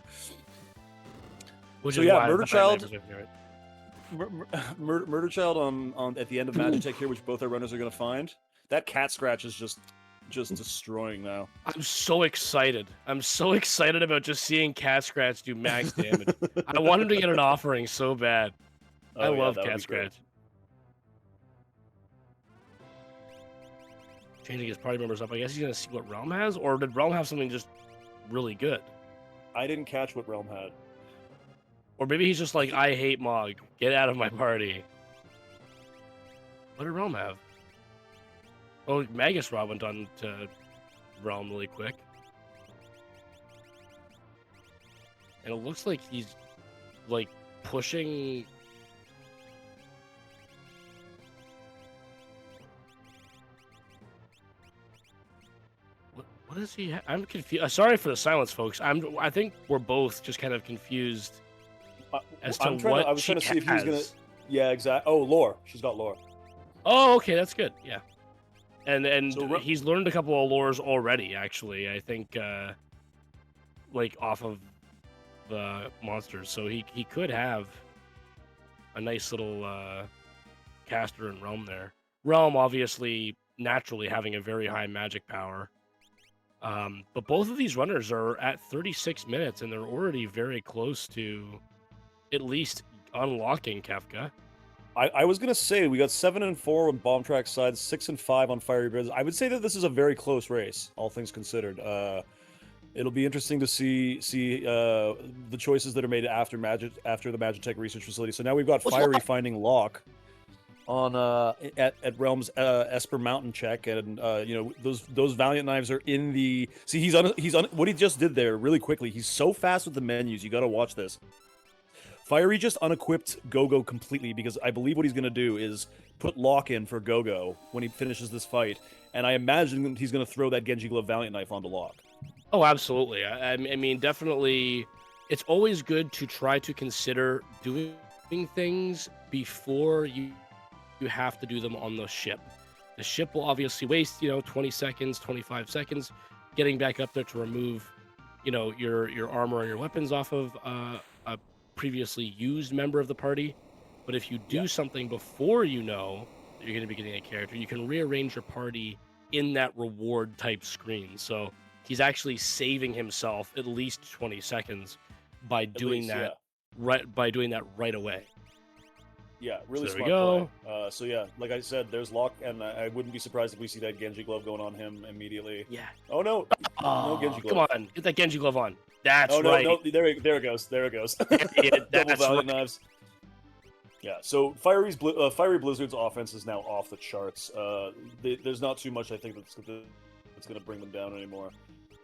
Which so is yeah, Murder Child. Murder Child on at the end of Magitech here, which both our runners are going to find. That cat scratch is just destroying now. I'm so excited. I'm so excited about just seeing cat scratch do max damage. I want him to get an offering so bad. I love cat scratch. Changing his party members up. I guess he's going to see what Realm has, or did Realm have something just really good? I didn't catch what Realm had. Or maybe he's just like, I hate Mog. Get out of my party. What did Realm have? Oh, Magus Rod went on to Realm really quick. And it looks like he's, like, pushing... What is he... I'm confused. Sorry for the silence, folks. I think we're both just kind of confused as to what I was trying to see if he was gonna. Yeah, exactly. Oh, lore. She's got lore. Oh, okay, that's good. Yeah, and So he's learned a couple of lores already. Actually, I think, like off of the monsters, so he could have a nice little caster and realm there. Realm obviously naturally having a very high magic power. But both of these runners are at 36 minutes, and they're already very close to at least unlocking Kefka. I was gonna say we got 7-4 on Bomb Track's side, 6-5 on Fiery Bridge. I would say that this is a very close race, all things considered. It'll be interesting to see the choices that are made after the Magitech Research Facility. So now we've got Fiery finding Lock on at Realm's Esper Mountain check, and those Valiant Knives are in the. See, he's on what he just did there really quickly. He's so fast with the menus. You got to watch this. Fiery just unequipped Gogo completely because I believe what he's going to do is put Lock in for Gogo when he finishes this fight, and I imagine he's going to throw that Genji Glove Valiant Knife onto Lock. Oh, absolutely. I mean, definitely, it's always good to try to consider doing things before you have to do them on the ship. The ship will obviously waste, 20 seconds, 25 seconds getting back up there to remove, your armor and your weapons off of a previously used member of the party. But if you do something before you know that you're going to be getting a character, you can rearrange your party in that reward type screen. So he's actually saving himself at least 20 seconds by doing that right away. Yeah, really so smart play. So yeah, like I said, there's Lock, and I wouldn't be surprised if we see that Genji Glove going on him immediately. Yeah. Oh no, no Genji Glove. Come on, get that Genji Glove on. That's right. No, there it goes. There it goes. Double Valiant Knives. Yeah, so Fiery Blizzard's offense is now off the charts. There's not too much I think that's going to bring them down anymore.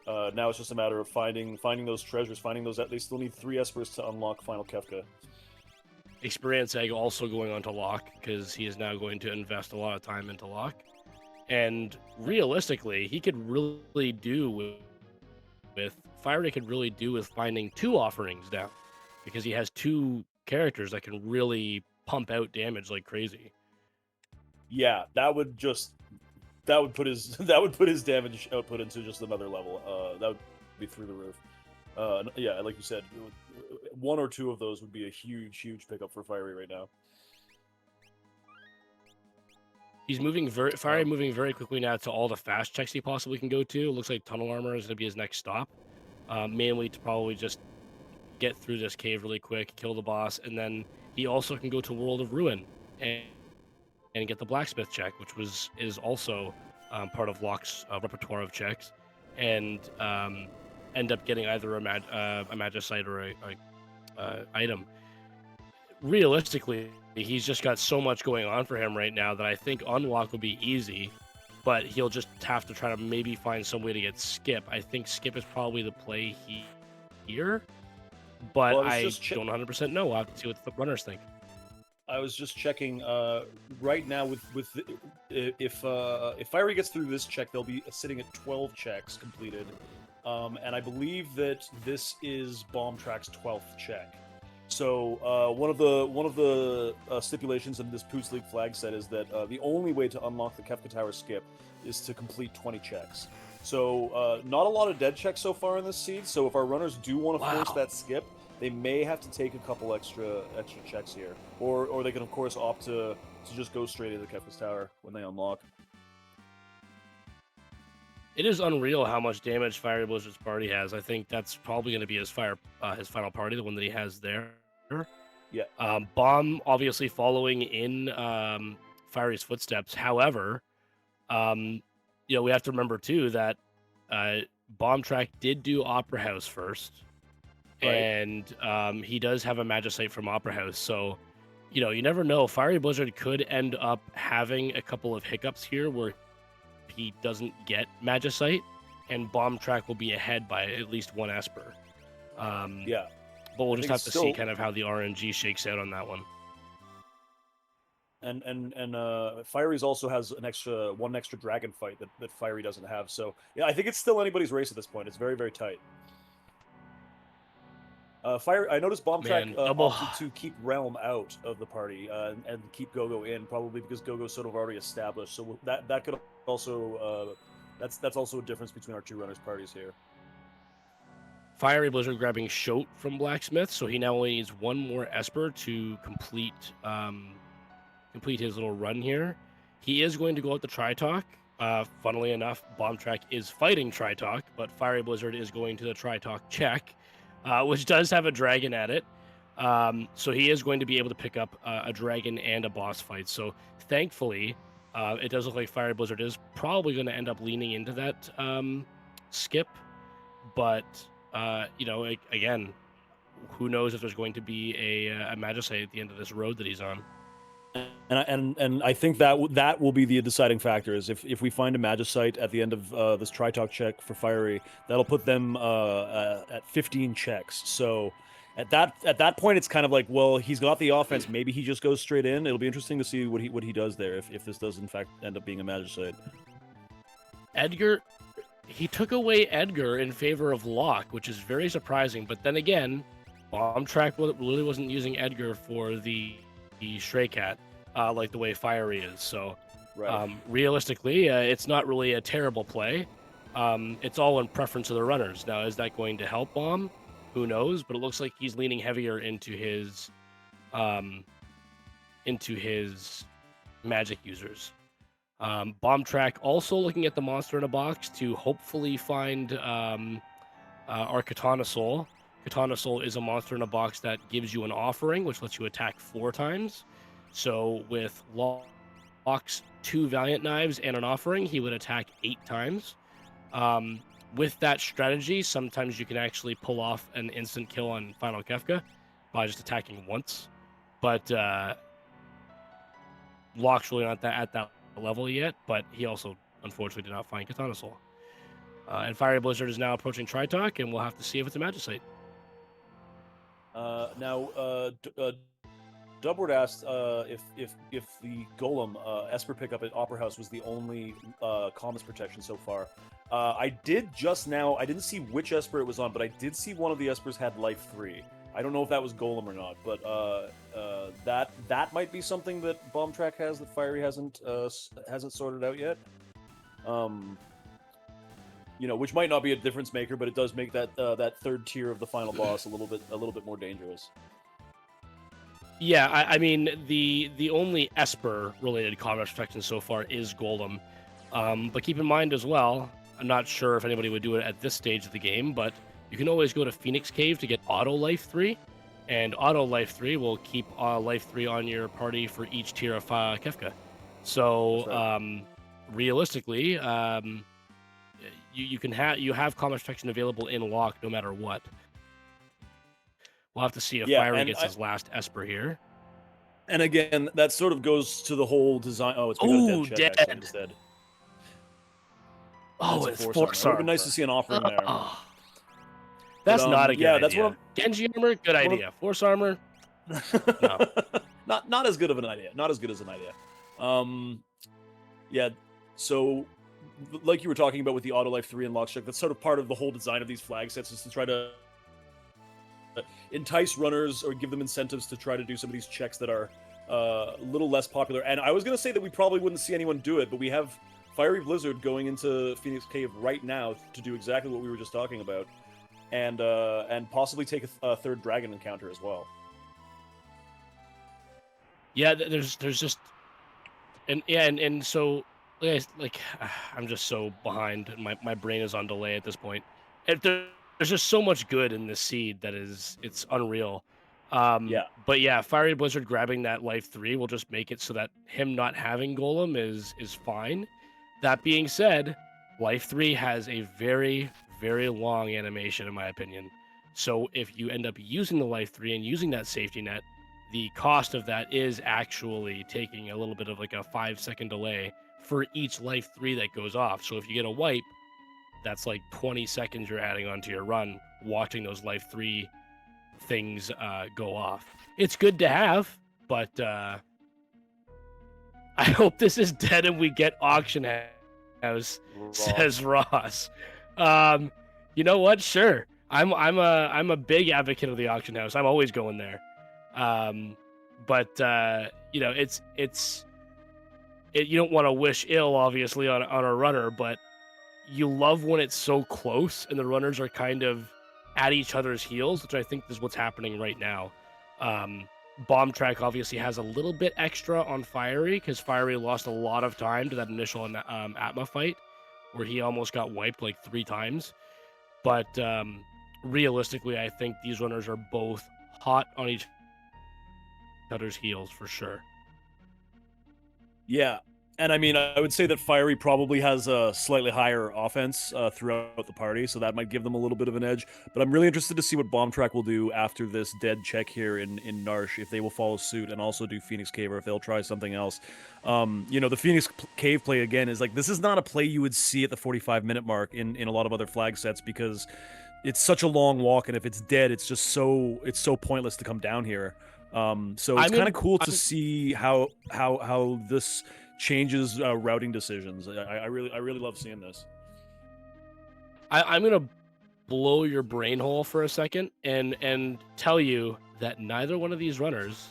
Now it's just a matter of finding those treasures, they still need 3 Espers to unlock Final Kefka. Experience Egg also going on to Lock, because he is now going to invest a lot of time into Lock. And realistically, he could really do with Fiery could really do with finding 2 offerings down, because he has 2 characters that can really pump out damage like crazy. Yeah, that would put his damage output into just another level. That would be through the roof. Yeah, like you said, 1 or 2 of those would be a huge pickup for Fiery right now. He's moving moving very quickly now to all the fast checks he possibly can go to. It looks like Tunnel Armor is going to be his next stop, mainly to probably just get through this cave really quick, kill the boss, and then he also can go to World of Ruin and get the Blacksmith check, which is also part of Lock's repertoire of checks, and end up getting either a Magicite or a item. Realistically, he's just got so much going on for him right now that I think unlock will be easy, but he'll just have to try to maybe find some way to get Skip. I think Skip is probably the play here, but I don't 100% know. I'll have to see what the runners think. I was just checking right now if Fiery gets through this check, they'll be sitting at 12 checks completed, and I believe that this is Bomb Track's 12th check. So one of the stipulations in this Poots League flag set is that the only way to unlock the Kefka Tower skip is to complete 20 checks. So not a lot of dead checks so far in this seed. So if our runners do want to force that skip, they may have to take a couple extra checks here, or they can of course opt to just go straight into Kefka's Tower when they unlock. It is unreal how much damage Fiery Blizzard's party has. I think that's probably going to be his final party, the one that he has there. Yeah. Bomb obviously following in Fiery's footsteps. However, we have to remember too that Bomb Track did do Opera House first, right. And he does have a Magicite from Opera House. So, you never know. Fiery Blizzard could end up having a couple of hiccups here where he doesn't get Magicite, and Bomb Track will be ahead by at least 1 Esper. Yeah. But we'll just have to see kind of how the RNG shakes out on that one. And Fiery's also has one extra dragon fight that Fiery doesn't have. So yeah, I think it's still anybody's race at this point. It's very, very tight. I noticed Bomb Track opted to keep Realm out of the party and keep Gogo in, probably because Gogo's sort of already established. So that could also that's also a difference between our 2 runners' parties here. Fiery Blizzard grabbing Shoat from Blacksmith, so he now only needs 1 more Esper to complete his little run here. He is going to go out to Tritalk. Funnily enough, Bomb Track is fighting Tritalk, but Fiery Blizzard is going to the Tritalk check, which does have a dragon at it. So he is going to be able to pick up a dragon and a boss fight. So thankfully, it does look like Fiery Blizzard is probably going to end up leaning into that skip. But, again, who knows if there's going to be a Magicite at the end of this road that he's on. And I think that will be the deciding factor is if we find a Magicite at the end of this Tritalk check for Fiery, that'll put them at 15 checks. So at that point, it's kind of like, well, he's got the offense. Maybe he just goes straight in. It'll be interesting to see what he does there if this does in fact end up being a Magicite. Edgar, he took away Edgar in favor of Locke, which is very surprising. But then again, Bomb Track really wasn't using Edgar for the Stray Cat like the way Fiery is. So Right. Realistically, it's not really a terrible play. It's all in preference of the runners. Now, is that going to help Bomb? Who knows? But it looks like he's leaning heavier into his magic users. Bomb Track also looking at the monster in a box to hopefully find our Katana Soul. Katana Soul is a monster in a box that gives you an offering, which lets you attack 4 times. So with Locke's 2 Valiant Knives and an offering, he would attack 8 times. With that strategy, sometimes you can actually pull off an instant kill on Final Kefka by just attacking once. But Locke's really not at that level yet, but he also unfortunately did not find Katana Soul. And Fiery Blizzard is now approaching Tritalk, and we'll have to see if it's a Magicite. Dubward asked if the Golem Esper pickup at Opera House was the only comms protection so far. I did just now. I didn't see which Esper it was on, but I did see one of the Espers had life 3. I don't know if that was Golem or not, but that might be something that Bomb Track has that Fiery hasn't sorted out yet. Which might not be a difference maker, but it does make that third tier of the final boss a little bit more dangerous. Yeah, I mean the only Esper related combat protection so far is Golem, but keep in mind as well. I'm not sure if anybody would do it at this stage of the game, but you can always go to Phoenix Cave to get Auto Life 3, and Auto Life 3 will keep Life 3 on your party for each tier of Kefka. So right. Realistically, you have combat protection available in Locke no matter what. We'll have to see if Fiery gets his last Esper here. And again, that sort of goes to the whole design. Oh, it's dead. Instead. Oh, it's Force Armor. It would have been nice to see an offering there. That's not a good idea. That's what Genji Armor, good idea. Force Armor, no. not as good of an idea. Not as good as an idea. So like you were talking about with the Auto Life 3 and Lockcheck, that's sort of part of the whole design of these flag sets is to try to entice runners or give them incentives to try to do some of these checks that are a little less popular. And I was going to say that we probably wouldn't see anyone do it, but we have Fiery Blizzard going into Phoenix Cave right now to do exactly what we were just talking about, and possibly take a third dragon encounter as well. Yeah, there's just and so like I'm just so behind. My brain is on delay at this point. There's just so much good in this seed that it's unreal. But yeah, Fiery Blizzard grabbing that life 3 will just make it so that him not having Golem is fine. That being said, life 3 has a very, very long animation in my opinion. So if you end up using the life 3 and using that safety net, the cost of that is actually taking a little bit of like a 5-second delay for each life 3 that goes off. So if you get a wipe, that's like 20 seconds you're adding onto your run watching those life 3 things go off. It's good to have, but I hope this is dead and we get Auction House, says Ross. You know what? Sure. I'm a big advocate of the Auction House. I'm always going there. But you don't want to wish ill obviously on a runner, but you love when it's so close and the runners are kind of at each other's heels, which I think is what's happening right now. Bomb Track obviously has a little bit extra on Fiery because Fiery lost a lot of time to that initial Atma fight where he almost got wiped like 3 times. But realistically, I think these runners are both hot on each other's heels for sure. Yeah. And I mean, I would say that Fiery probably has a slightly higher offense throughout the party, so that might give them a little bit of an edge. But I'm really interested to see what Bomb Track will do after this dead check here in Narsh, if they will follow suit and also do Phoenix Cave, or if they'll try something else. You know, the Phoenix Cave play, again, is like, this is not a play you would see at the 45-minute mark in a lot of other flag sets, because it's such a long walk, and if it's dead, it's just so pointless to come down here. So it's kind of cool to see how this changes routing decisions. I really love seeing this. I'm gonna blow your brain hole for a second and tell you that neither one of these runners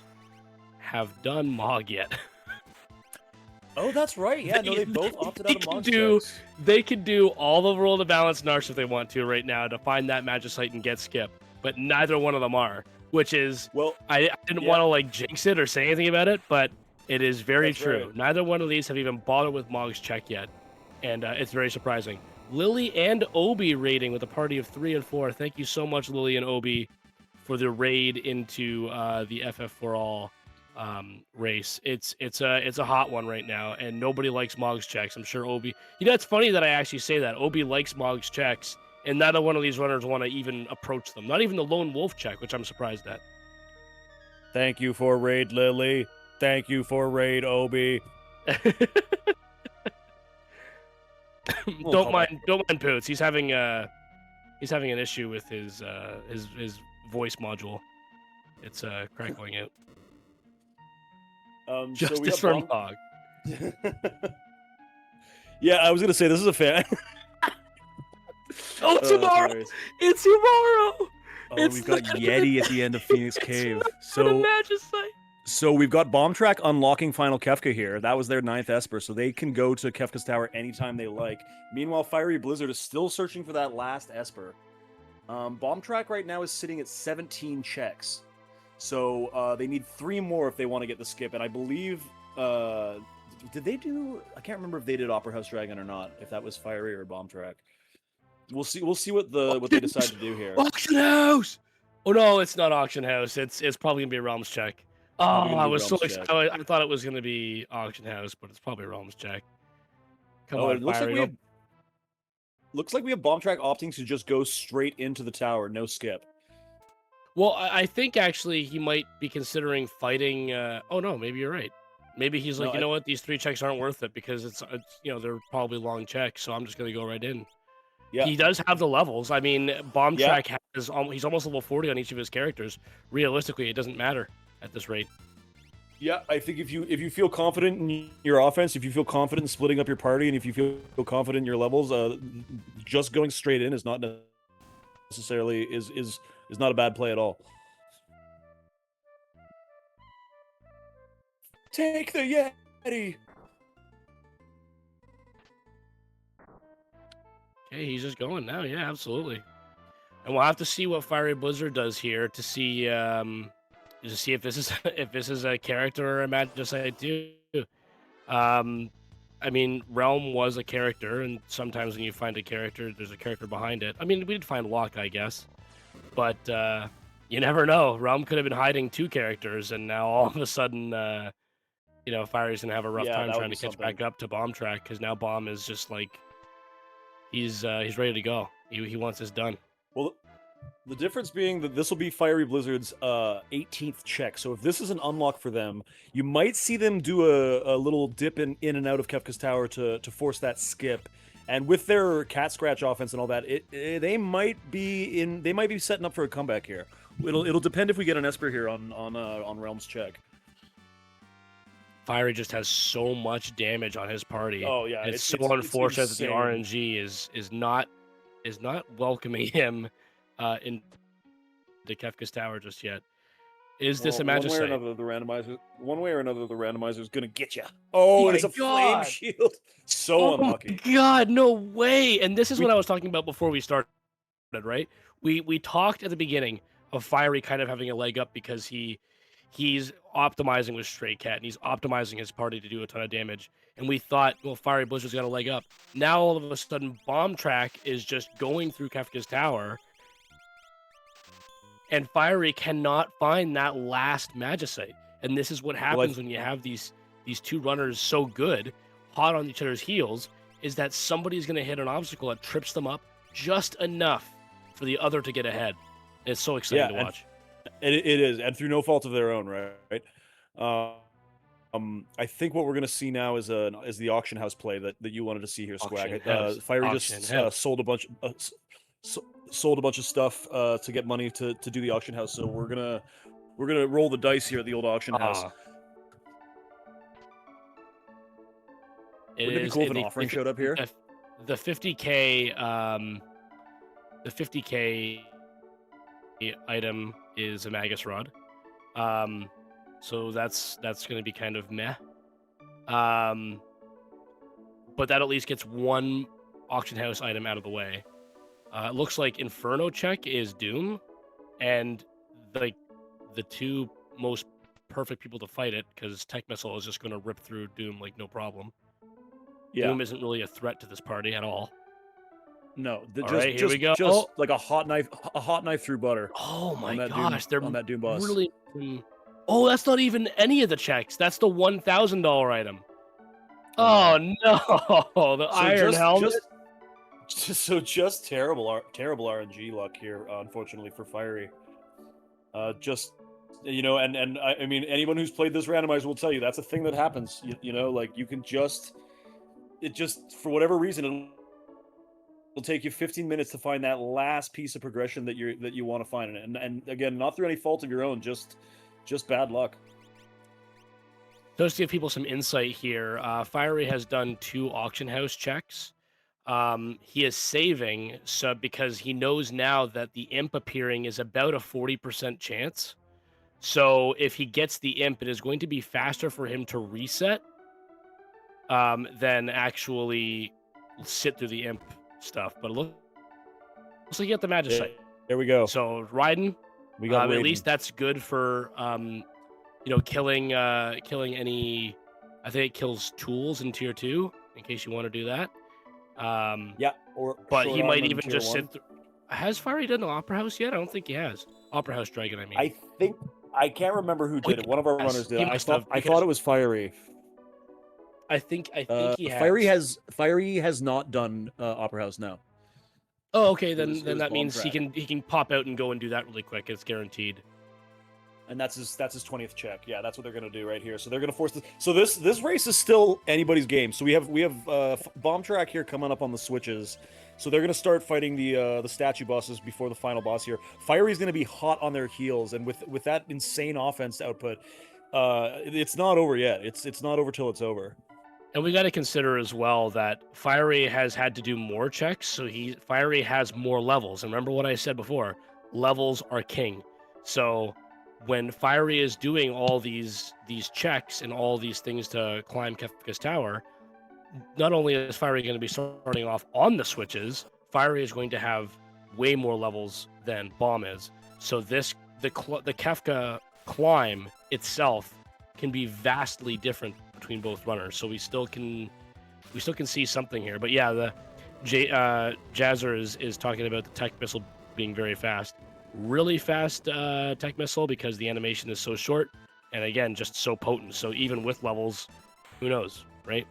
have done Mog yet. Oh, that's right. Yeah, no, they both opted out of Mog checks. They could do all the Roll to Balance Narsh if they want to right now to find that Magicite and get Skip, but neither one of them are, which is, well, I didn't want to like jinx it or say anything about it, but it is very true. Right. Neither one of these have even bothered with Mog's check yet, and it's very surprising. Lily and Obi raiding with a party of 3 and 4. Thank you so much, Lily and Obi, for the raid into the FF4 All race. It's a hot one right now, and nobody likes Mog's checks. I'm sure Obi. You know, it's funny that I actually say that. Obi likes Mog's checks, and neither one of these runners want to even approach them. Not even the Lone Wolf check, which I'm surprised at. Thank you for raid, Lily. Thank you for raid, Obi. Don't mind Poots. He's having an issue with his voice module. It's crackling out. Justice for Mog. Yeah, I was gonna say this is a fan. Oh, tomorrow! It's tomorrow. Oh, we've got Yeti at the end of Phoenix Cave. So we've got Bomb Track unlocking Final Kefka here. That was their 9th Esper, so they can go to Kefka's Tower anytime they like. Meanwhile, Fiery Blizzard is still searching for that last Esper. Bomb Track right now is sitting at 17 checks. So they need 3 more if they want to get the skip. And I believe, did they do? I can't remember if they did Opera House Dragon or not. If that was Fiery or Bomb Track. We'll see. We'll see what they decide to do here. Auction House. Oh no, it's not Auction House. It's probably gonna be a Realms check. Oh, I was so excited. I thought it was gonna be Auction House, but it's probably Realms check. Come on, it looks like we have Bomb Track opting to just go straight into the tower, no skip. Well, I think actually he might be considering fighting. Oh no, maybe you're right. Maybe he's like, you know what, these 3 checks aren't worth it because it's you know, they're probably long checks, so I'm just gonna go right in. Yeah. He does have the levels. I mean, Bomb Track has he's almost level 40 on each of his characters. Realistically, it doesn't matter at this rate. Yeah, I think if you feel confident in your offense, if you feel confident in splitting up your party, and if you feel confident in your levels, just going straight in is not necessarily is not a bad play at all. Take the Yeti. Okay, he's just going now. Yeah, absolutely. And we'll have to see what Fiery Blizzard does here to see if this is a character or a Magicite too. I mean, Realm was a character, and sometimes when you find a character, there's a character behind it. I mean, we did find Locke, I guess, but you never know. Realm could have been hiding 2 characters, and now all of a sudden, you know, Fiery's gonna have a rough time trying to catch back up to Bomb Track because now Bomb is just like he's ready to go. He wants this done. Well, the difference being that this will be Fiery Blizzard's 18th check. So if this is an unlock for them, you might see them do a little dip in and out of Kefka's Tower to force that skip. And with their cat scratch offense and all that, they might be setting up for a comeback here. It'll depend if we get an Esper here on Realm's check. Fiery just has so much damage on his party. Oh yeah, it's so unfortunate that the RNG is not welcoming him in the Kefka's Tower just yet. Is this a Magicite? One way or another, the randomizer is gonna get you. Oh, it's a flame shield. So unlucky. Oh my God, no way! And this is what I was talking about before we started, right? We talked at the beginning of Fiery kind of having a leg up because he he's optimizing with Stray Cat, and he's optimizing his party to do a ton of damage. And we thought, well, Fiery Blizzard's got a leg up. Now all of a sudden, Bomb Track is just going through Kefka's tower, and Fiery cannot find that last Magicite. And this is what happens when you have these two runners so good, hot on each other's heels, is that somebody's going to hit an obstacle that trips them up just enough for the other to get ahead. It's so exciting to watch. It is, and through no fault of their own, right? I think what we're going to see now is the auction house play that you wanted to see here, Swag. Fiery just sold a bunch of stuff to get money to do the auction house. So we're gonna roll the dice here at the old auction house. Wouldn't it be cool if an offering showed up here? The 50K, the 50K item is a Magus Rod. So that's going to be kind of meh. But that at least gets one auction house item out of the way. It looks like Inferno Check is Doom, and like the two most perfect people to fight it, because Tech Missile is just going to rip through Doom like no problem. Yeah. Doom isn't really a threat to this party at all. No, here we go. Just like a hot knife through butter. Oh my gosh, they're on that Doom boss. Really. Oh, that's not even any of the checks. That's the $1,000 item. Oh no, the Iron Helmet. Just terrible RNG luck here, unfortunately for Fiery. And I mean, anyone who's played this randomizer will tell you that's a thing that happens. Like you can it just for whatever reason it'll take you 15 minutes to find that last piece of progression that you want to find, and again, not through any fault of your own, just bad luck. Just to give people some insight here, Fiery has done 2 auction house checks. He is saving because he knows now that the imp appearing is about a 40% chance. So if he gets the imp, it is going to be faster for him to reset than actually sit through the imp stuff. But it looks like you got the Magicite. There we go. So Raiden, we got at least that's good for killing any. I think it kills tools in tier 2 in case you want to do that. But he might even just sit through. Has Fiery done the Opera House yet? I don't think he has. Opera House Dragon, I mean. I can't remember who did it. One of our runners did. I thought it was Fiery. I think he has. Fiery has not done Opera House now. Oh, okay. Then that means he can pop out and go and do that really quick. It's guaranteed. And that's his 20th check. Yeah, that's what they're gonna do right here. So they're gonna force this. So this race is still anybody's game. So we have Bomb Track here coming up on the switches. So they're gonna start fighting the statue bosses before the final boss here. Fiery's gonna be hot on their heels, and with that insane offense output, it's not over yet. It's not over till it's over. And we got to consider as well that Fiery has had to do more checks, so Fiery has more levels. And remember what I said before: levels are king. So when Fiery is doing all these checks and all these things to climb Kefka's tower, not only is Fiery going to be starting off on the switches, Fiery is going to have way more levels than Bomb is. So the Kefka climb itself can be vastly different between both runners. So we still can see something here. But yeah, the Jazzer is talking about the Tech Missile being very fast. Really fast Tech Missile because the animation is so short, and again, just so potent. So even with levels, who knows, right?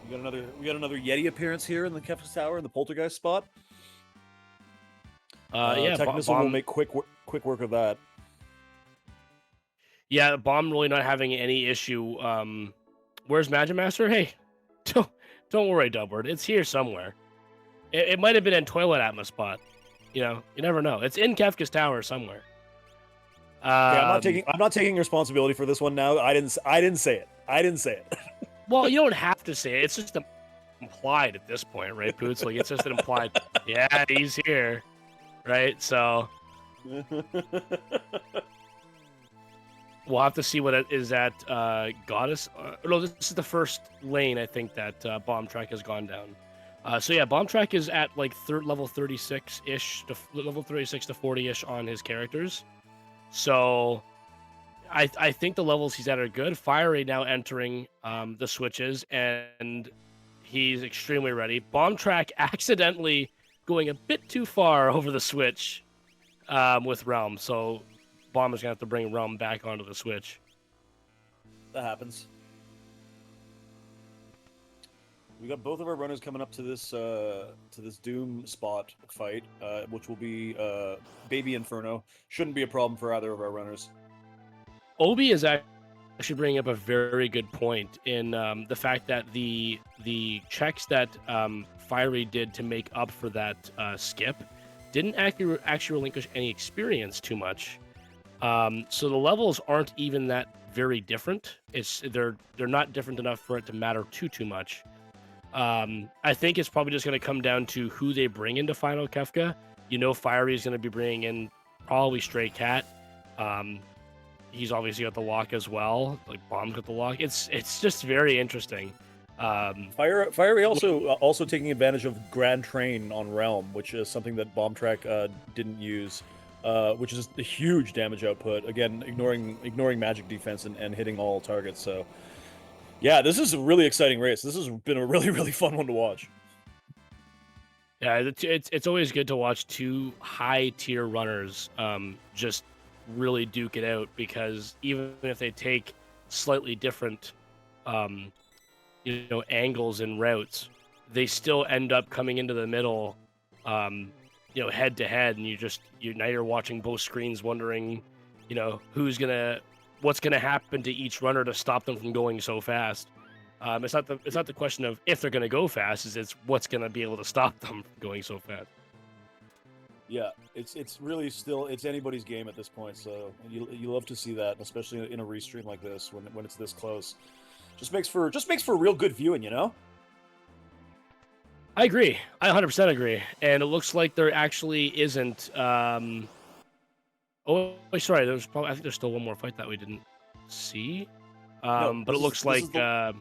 We got another Yeti appearance here in the Kefka's Tower in the Poltergeist spot. Tech Missile will make quick work of that. Yeah, Bomb really not having any issue. Where's Magic Master? Hey, don't worry, Dubward. It's here somewhere. It might have been in Toilet Atma spot. You never know. It's in Kefka's Tower somewhere. I'm not taking responsibility for this one now. I didn't say it. Well, you don't have to say it. It's just implied at this point, right, Poots? Like it's just an implied. Yeah, he's here, right? So we'll have to see what it is at Goddess. No, this is the first lane I think that Bomb Track has gone down. So yeah, Bomb Track is at like level 36-ish to level 36 to 40-ish on his characters. So I think the levels he's at are good. Fiery now entering the switches, and he's extremely ready. Bomb Track accidentally going a bit too far over the switch with Realm, so Bomb is gonna have to bring Realm back onto the switch. That happens. We got both of our runners coming up to this Doom spot fight, which will be Baby Inferno. Shouldn't be a problem for either of our runners. Obi is actually bringing up a very good point in the fact that the checks that Fiery did to make up for that skip didn't actually relinquish any experience too much. So the levels aren't even that very different. They're not different enough for it to matter too much. I think it's probably just going to come down to who they bring into Final Kefka. You know, Fiery is going to be bringing in probably Stray Cat. He's obviously got the lock as well. Like Bomb's got the lock. It's just very interesting. Fiery also taking advantage of Grand Train on Realm, which is something that Bomb Track didn't use, which is a huge damage output. Again, ignoring magic defense and hitting all targets. So, yeah, this is a really exciting race. This has been a really fun one to watch. Yeah, it's always good to watch two high tier runners just really duke it out, because even if they take slightly different angles and routes, they still end up coming into the middle head to head, and now you're watching both screens wondering what's gonna happen to each runner to stop them from going so fast. It's not the question of if they're gonna go fast, it's what's gonna be able to stop them from going so fast. Yeah, it's really still it's anybody's game at this point. So you love to see that, especially in a restream like this when it's this close. Just makes for real good viewing, you know. I agree. I 100% agree. And it looks like there actually isn't. Oh, sorry. I think there's still one more fight that we didn't see. No, but it looks like. Sorry,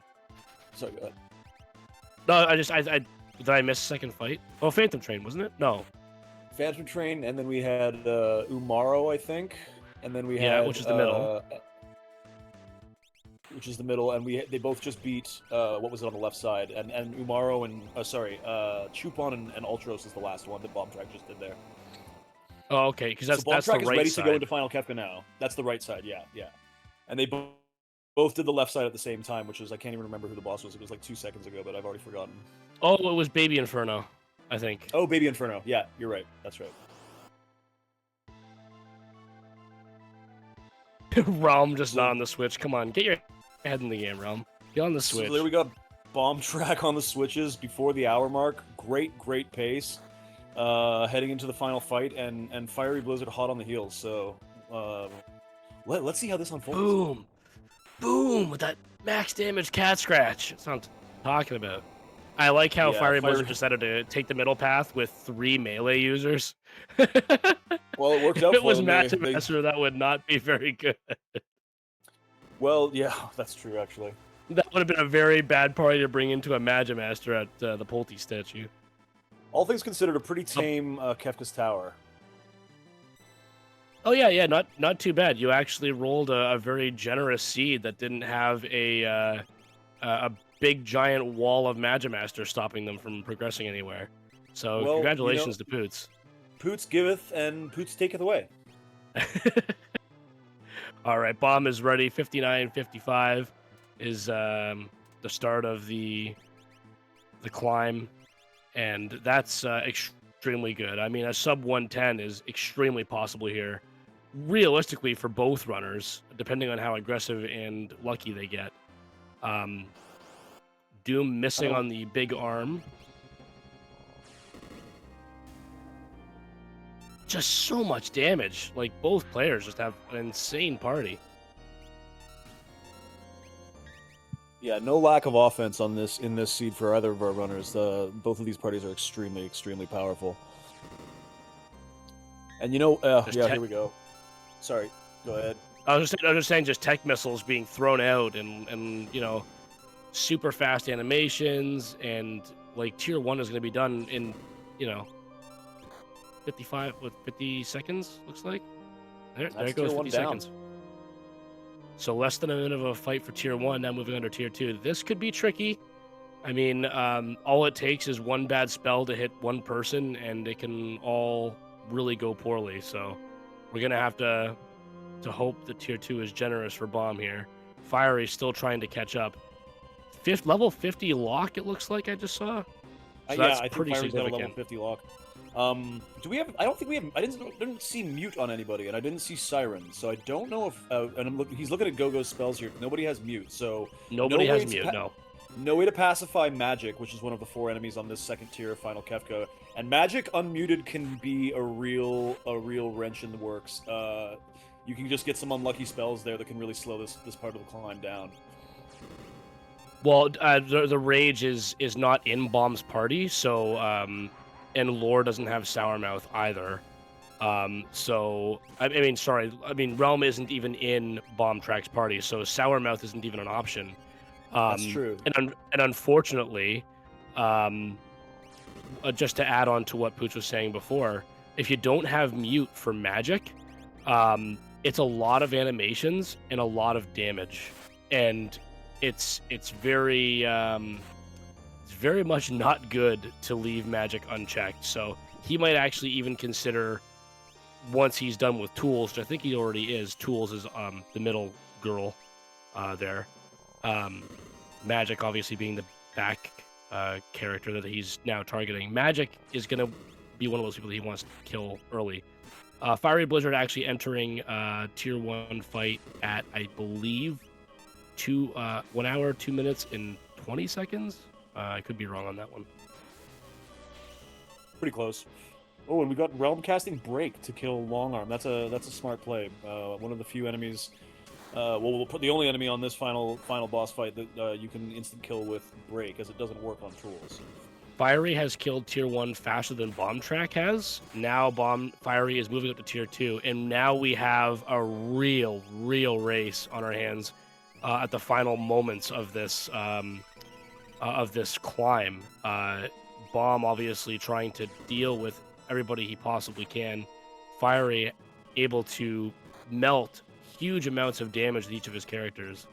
go ahead. No, did I miss a second fight? Oh, Phantom Train, wasn't it? No. Phantom Train, and then we had Umaro, I think, and then we had which is the middle. And they both just beat what was it on the left side, and Umaro and Chupon and Ultros is the last one that Bomb Track just did there. Oh, okay, because that's Bomb the Track right is ready side. to go into Final Kefka now. That's the right side, yeah, and they both did the left side at the same time, which is I can't even remember who the boss was. It was like 2 seconds ago, but I've already forgotten. Oh, it was Baby Inferno, I think. Oh, Baby Inferno. Yeah, you're right. That's right. Realm just not on the Switch. Come on, get your head in the game, Realm. Get on the Switch. So there we got Bomb Track on the switches before the hour mark. Great pace. Heading into the final fight, and Fiery Blizzard hot on the heels. So let's see how this unfolds. Boom with that max damage cat scratch. That's what I'm talking about. I like how Fiery Blizzard decided to take the middle path with 3 melee users. Well, it worked out if it for was them. Magic Master, that would not be very good. Well, yeah, that's true, actually. That would have been a very bad party to bring into a Magic Master at the Poots statue. All things considered, a pretty tame Kefka's Tower. Oh yeah, not too bad. You actually rolled a very generous seed that didn't have a big giant wall of Magimaster stopping them from progressing anywhere. So congratulations to Poots. Poots giveth and Poots taketh away. All right, Bomb is ready. 59-55 is the start of the climb, and that's extremely good. I mean, a sub 110 is extremely possible here, realistically for both runners, depending on how aggressive and lucky they get. Doom missing on the big arm. Just so much damage. Like, both players just have an insane party. Yeah, no lack of offense in this seed for either of our runners. Both of these parties are extremely powerful. And here we go. Sorry, go ahead. I was just saying, just tech missiles being thrown out, and super fast animations, and Like tier 1 is going to be done in, you know, 50 seconds, looks like. There That's it goes, tier 1 50 down. seconds. So less than a minute of a fight for tier 1, now moving under tier 2. This could be tricky. I mean, all it takes is one bad spell to hit one person, and it can all really go poorly. So we're going to have to hope that tier 2 is generous for Bomb here. Fiery's still trying to catch up. Level 50 lock, it looks like I just saw. So Yeah, that's I think pretty Fiery's got a level significant. 50 lock. Do we have? I don't think we have. I didn't see mute on anybody, and I didn't see siren, so I don't know if. And he's looking at Go-Go's spells here. Nobody has mute, so Nobody has mute, no. no way to pacify Magic, which is one of the 4 enemies on this second tier of Final Kefka. And Magic unmuted can be a real wrench in the works. You can just get some unlucky spells there that can really slow this part of the climb down. Well, the rage is not in Bomb's party, so and Lore doesn't have Sourmouth either. So I mean Realm isn't even in Bomb Track's party, so Sourmouth isn't even an option. That's true. And unfortunately, just to add on to what Poots was saying before, if you don't have mute for Magic, it's a lot of animations and a lot of damage, and it's very much not good to leave Magic unchecked. So he might actually even consider, once he's done with Tools, which I think he already is. Tools is the middle girl there. Magic obviously being the back character that he's now targeting. Magic is going to be one of those people that he wants to kill early. Fiery Blizzard actually entering tier 1 fight at, I believe, 1 hour, 2 minutes, and 20 seconds. I could be wrong on that one. Pretty close. Oh, and we got Realm Casting Break to kill Long Arm. That's a smart play. One of the few enemies. We'll put the only enemy on this final boss fight that you can instant kill with Break, as it doesn't work on Tools. Fiery has killed tier 1 faster than Bomb Track has. Now Fiery is moving up to tier 2, and now we have a real race on our hands at the final moments of this climb. Bomb obviously trying to deal with everybody he possibly can. Fiery able to melt huge amounts of damage with each of his characters,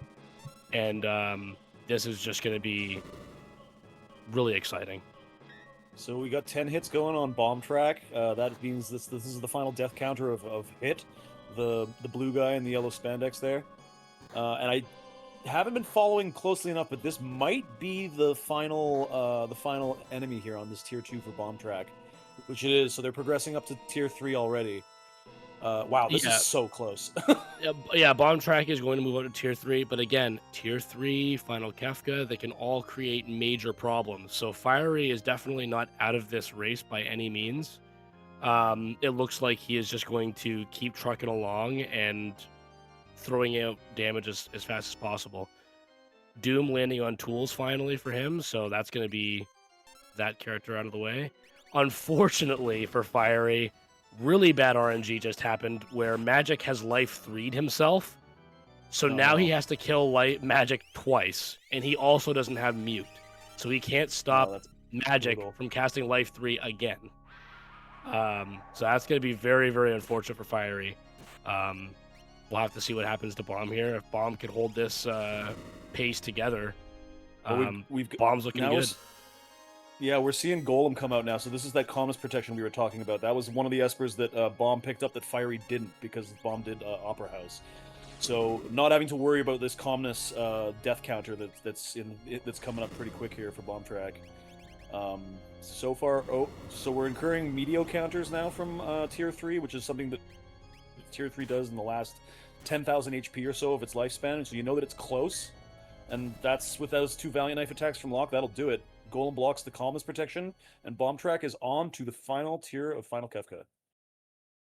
and this is just going to be really exciting. So we got 10 hits going on Bomb Track. That means this is the final death counter of Hit, the blue guy in the yellow spandex there. And I haven't been following closely enough, but this might be the final enemy here on this tier 2 for Bomb Track, which it is. So they're progressing up to tier 3 already. Wow, this is so close. Yeah, Bomb Track is going to move up to tier 3, but again, tier 3, Final Kefka, they can all create major problems. So Fiery is definitely not out of this race by any means. It looks like he is just going to keep trucking along and throwing out damage as fast as possible. Doom landing on Tools finally for him, so that's going to be that character out of the way. Unfortunately for Fiery, really bad RNG just happened where Magic has life 3'd himself. So now he has to kill Magic twice, and he also doesn't have mute. So he can't stop Magic from casting life 3 again. So that's going to be very, very unfortunate for Fiery. We'll have to see what happens to Bomb here. If Bomb can hold this pace together, Bomb's looking good. Yeah, we're seeing Golem come out now, so this is that calmness protection we were talking about. That was one of the espers that Bomb picked up that Fiery didn't, because Bomb did Opera House. So not having to worry about this calmness death counter that's coming up pretty quick here for Bomb Track. So far, so we're incurring Meteo counters now from tier 3, which is something that tier 3 does in the last 10,000 HP or so of its lifespan, and so you know that it's close. And that's with those 2 Valiant Knife attacks from Locke, that'll do it. Golem blocks the calmness protection, and Bomb Track is on to the final tier of Final Kefka.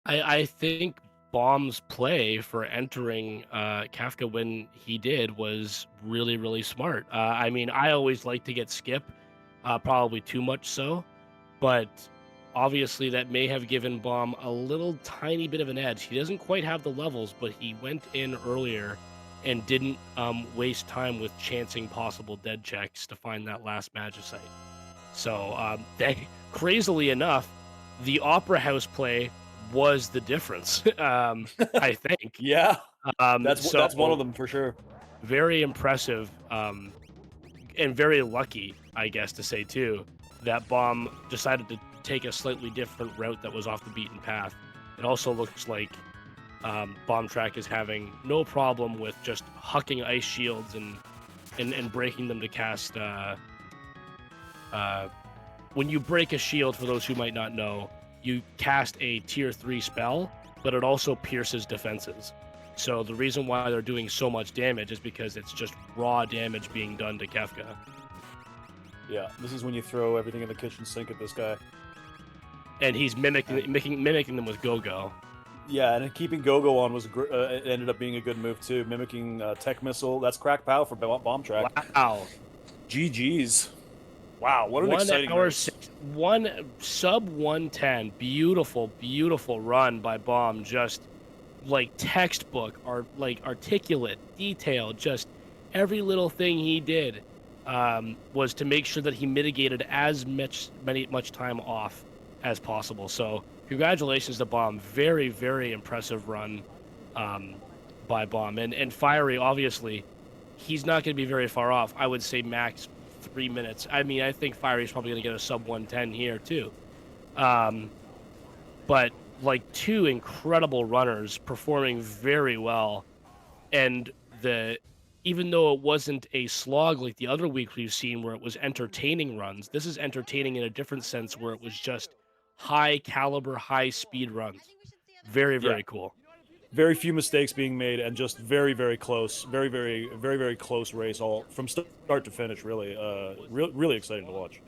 I think Bomb's play for entering Kefka when he did was really, really smart. I mean, I always like to get skip, probably too much so, but obviously that may have given Bomb a little tiny bit of an edge. He doesn't quite have the levels, but he went in earlier and didn't waste time with chancing possible dead checks to find that last Magicite. So crazily enough, the Opera House play was the difference. I think. Yeah, So that's one of them for sure. very impressive, and very lucky, I guess to say too, that Bomb decided to take a slightly different route that was off the beaten path. It also looks like Bomb Track is having no problem with just hucking ice shields and breaking them to cast. When you break a shield, for those who might not know, you cast a tier 3 spell, but it also pierces defenses. So the reason why they're doing so much damage is because it's just raw damage being done to Kefka. Yeah, this is when you throw everything in the kitchen sink at this guy. And he's mimicking them with Go-Go. Yeah, and keeping Go-Go on was it ended up being a good move too. Mimicking Tech Missile. That's crack pow for Bomb Track. Wow. GG's. Wow, what an 1 exciting hour race. 1 sub 110. Beautiful, beautiful run by Bomb. Just like textbook, or like articulate, detailed. Just every little thing he did was to make sure that he mitigated as much time off as possible. So congratulations to Bomb. Very, very impressive run by Bomb. And Fiery, obviously, he's not going to be very far off. I would say max 3 minutes. I mean, I think Fiery's probably going to get a sub 110 here too. But like two incredible runners performing very well, and even though it wasn't a slog like the other week we've seen where it was entertaining runs, this is entertaining in a different sense where it was just high caliber, high speed runs. Very, very cool. Very few mistakes being made, and just very, very close. Very, very, very, very close race, all from start to finish. Really, really exciting to watch.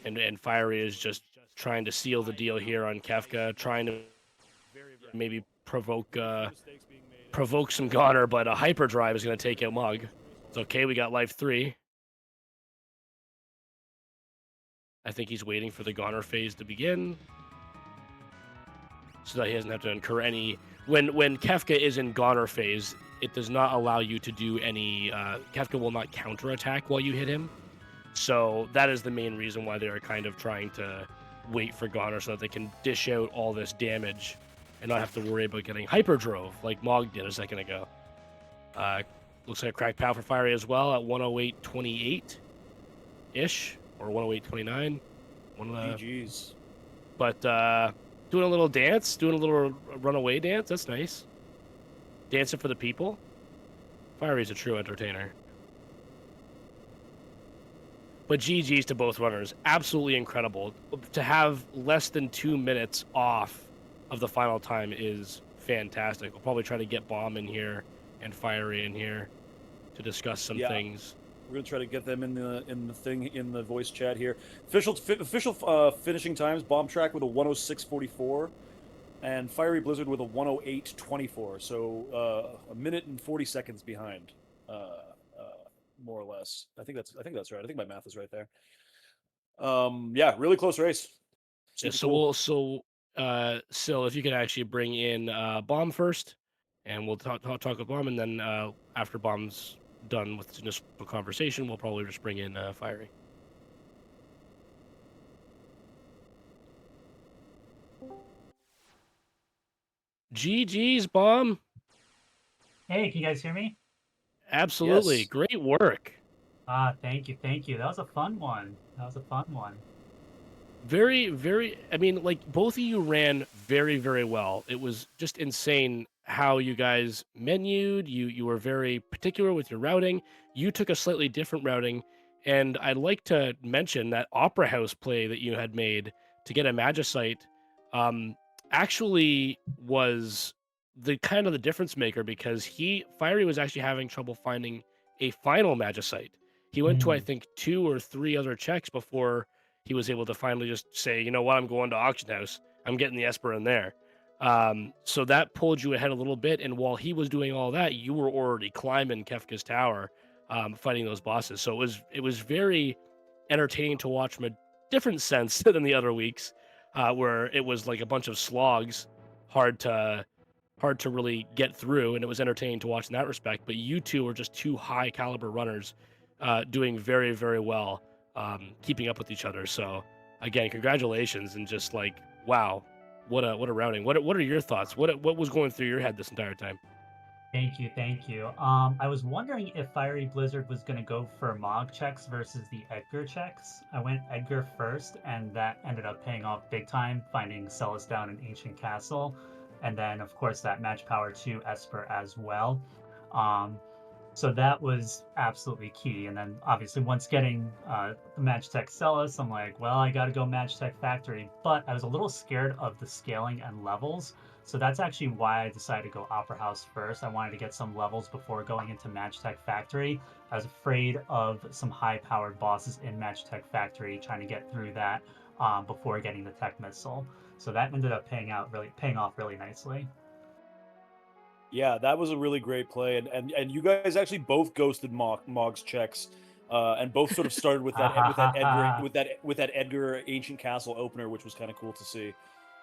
And Fiery is just trying to seal the deal here on Kefka, trying to maybe provoke some Goner, but a hyperdrive is going to take out Mug. It's okay, we got life 3. I think he's waiting for the Goner phase to begin, so that he doesn't have to incur any... When Kefka is in Goner phase, it does not allow you to do any... Kefka will not counterattack while you hit him. So that is the main reason why they're kind of trying to wait for Goner, so that they can dish out all this damage and not have to worry about getting Hyperdrove like Mog did a second ago. Looks like a crack pow for Fiery as well at 108.28-ish, or 108.29. GG's. But doing a little dance, doing a little runaway dance, that's nice. Dancing for the people. Fiery's a true entertainer. But GG's to both runners. Absolutely incredible. To have less than 2 minutes off of the final time is fantastic. We'll probably try to get Bomb in here and Fiery in here to discuss some things. We're gonna try to get them in the voice chat here. Official finishing times: Bomb Track with a 106.44, and Fiery Blizzard with a 108.24. So a minute and 40 seconds behind. More or less. I think that's right. I think my math is right there. Yeah, really close race. Yeah, so if you could actually bring in Bomb first, and we'll talk with Bomb, and then after Bomb's done with the initial conversation, we'll probably just bring in Fiery. GG's, Bomb. Hey, can you guys hear me? Absolutely. Yes. Great work. Thank you. That was a fun one. Very, very, I mean, like, both of you ran very, very well. It was just insane how you guys menued. You were very particular with your routing. You took a slightly different routing, and I'd like to mention that Opera House play that you had made to get a Magicite actually was the kind of the difference maker, because Fiery was actually having trouble finding a final Magicite. He went to, I think, 2 or 3 other checks before he was able to finally just say, you know what, I'm going to Auction House. I'm getting the Esper in there. So that pulled you ahead a little bit, and while he was doing all that, you were already climbing Kefka's tower, fighting those bosses. So it was very entertaining to watch from a different sense than the other weeks, where it was like a bunch of slogs, hard to really get through, and it was entertaining to watch in that respect. But you two are just two high caliber runners doing very, very well, keeping up with each other. So again, congratulations, and just like wow, what a routing. What are your thoughts? What was going through your head this entire time? Thank you, thank you. I was wondering if Fiery Blizzard was gonna go for Mog checks versus the Edgar checks. I went Edgar first, and that ended up paying off big time, finding Celis down in Ancient Castle, and then of course that Match Power 2 Esper as well. Um, so that was absolutely key. And then obviously once getting the Match Tech Celis, I'm like, well, I gotta go Match Tech Factory. But I was a little scared of the scaling and levels. So that's actually why I decided to go Opera House first. I wanted to get some levels before going into Match Tech Factory. I was afraid of some high-powered bosses in Match Tech Factory, trying to get through that before getting the Tech Missile. So that ended up paying off really nicely. Yeah, that was a really great play, and you guys actually both ghosted Mog's checks, and both sort of started with that Edgar Ancient Castle opener, which was kind of cool to see.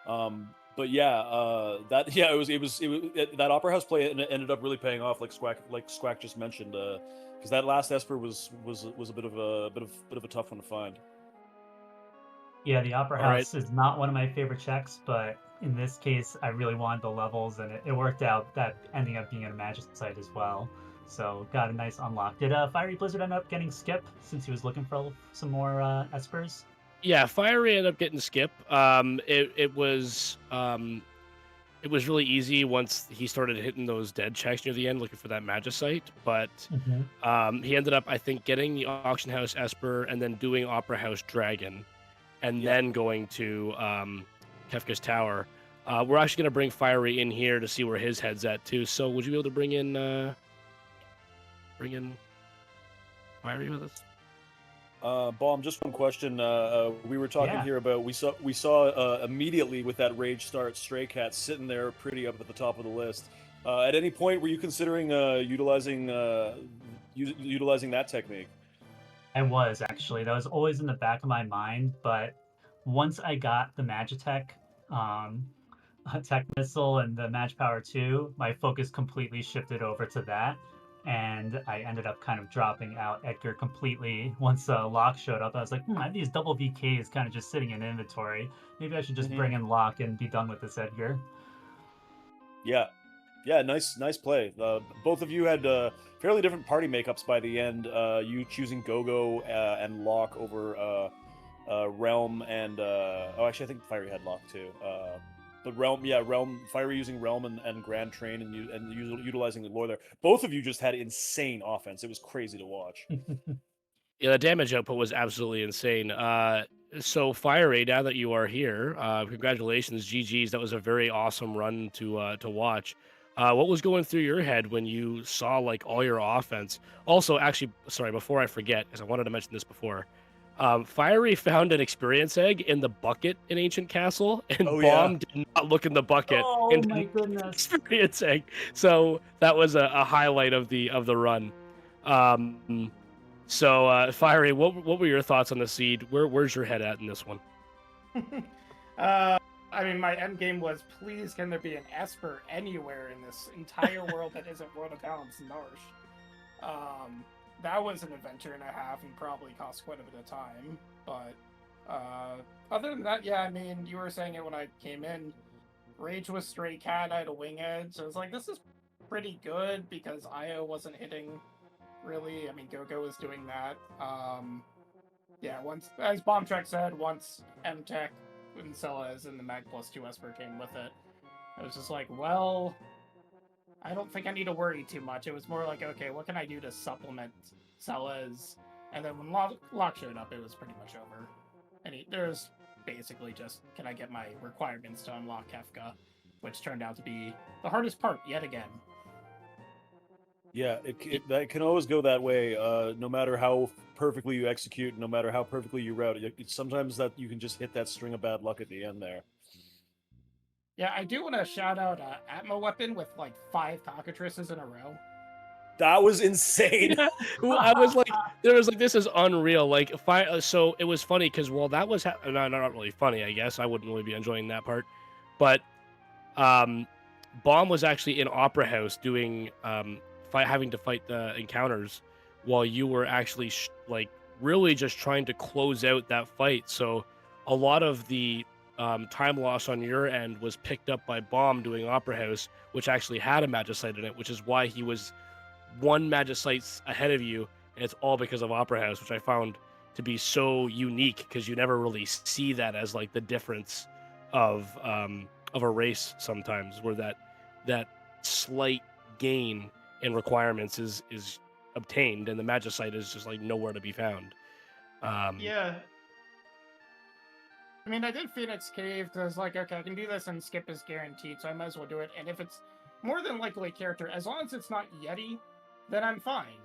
But yeah, that Opera House play ended up really paying off, like Squack just mentioned, because that last Esper was a bit of a tough one to find. Yeah, the Opera All right. House is not one of my favorite checks, but in this case, I really wanted the levels, and it worked out that ending up being a magic site as well. So got a nice unlock. Did Fiery Blizzard end up getting Skip since he was looking for some more Espers? Yeah, Fiery ended up getting Skip. It was really easy once he started hitting those dead checks near the end, looking for that Magicite. But Mm-hmm. he ended up, I think, getting the Auction House Esper and then doing Opera House Dragon, and Yeah. then going to Kefka's Tower. We're actually going to bring Fiery in here to see where his head's at too. So would you be able to bring in Fiery with us? Bomb, just one question. We were talking Yeah. here about we saw immediately with that rage start Stray Cat sitting there pretty up at the top of the list. At any point, were you considering utilizing that technique? I was actually. That was always in the back of my mind, but once I got the Magitech um, Tech Missile and the Match Power 2, my focus completely shifted over to that. And I ended up kind of dropping out Edgar completely once Locke showed up. I was like, I have these double VKs kind of just sitting in inventory. Maybe I should just bring in Locke and be done with this Edgar. Yeah, nice play. Both of you had fairly different party makeups by the end. You choosing Gogo and Locke over Realm and actually I think Fiery had Locke too. But Realm, Fiery using Realm and Grand Train and utilizing the lore there. Both of you just had insane offense. It was crazy to watch. Yeah, the damage output was absolutely insane. So Fiery, now that you are here, congratulations, GG's. That was a very awesome run to watch. What was going through your head when you saw like all your offense? Also, actually, sorry, before I forget, because I wanted to mention this before. Fiery found an experience egg in the bucket in Ancient Castle, and Oh, Bomb yeah. did not look in the bucket Oh and my didn't find an goodness. experience egg. So that was a highlight of the run. So, Fiery, what were your thoughts on the seed? Where's your head at in this one? I mean, my end game was, please, can there be an Esper anywhere in this entire world that isn't World of Talents Narsh? That was an adventure and a half and probably cost quite a bit of time. But other than that, yeah, I mean, you were saying it when I came in. Rage was Stray Cat, I had a Wing Edge. So I was like, this is pretty good because Io wasn't hitting really. I mean, Gogo was doing that. Yeah, once, as Bombtrack said, once M-Tech and Celes and the Mag Plus 2 Esper came with it, I was just like, well, I don't think I need to worry too much. It was more like, okay, what can I do to supplement Celes? And then when Locke showed up, it was pretty much over. And there's basically just, can I get my requirements to unlock Kefka? Which turned out to be the hardest part yet again. Yeah, it can always go that way. No matter how perfectly you execute, no matter how perfectly you route it, sometimes that you can just hit that string of bad luck at the end there. Yeah, I do want to shout out Atmo Weapon with like 5 cockatrices in a row. That was insane. Yeah, well, I was like, this is unreal. Like, so it was funny because that was not really funny. I guess I wouldn't really be enjoying that part, but Bomb was actually in Opera House doing having to fight the encounters while you were actually like really just trying to close out that fight. So a lot of the time loss on your end was picked up by Bomb doing Opera House, which actually had a Magicite in it, which is why he was one Magicite ahead of you, and it's all because of Opera House, which I found to be so unique because you never really see that as like the difference of a race sometimes, where that slight gain in requirements is obtained, and the Magicite is just like nowhere to be found. Um, Yeah, I mean, I did Phoenix Cave because, like, okay, I can do this and skip is guaranteed, so I might as well do it. And if it's more than likely a character, as long as it's not Yeti, then I'm fine.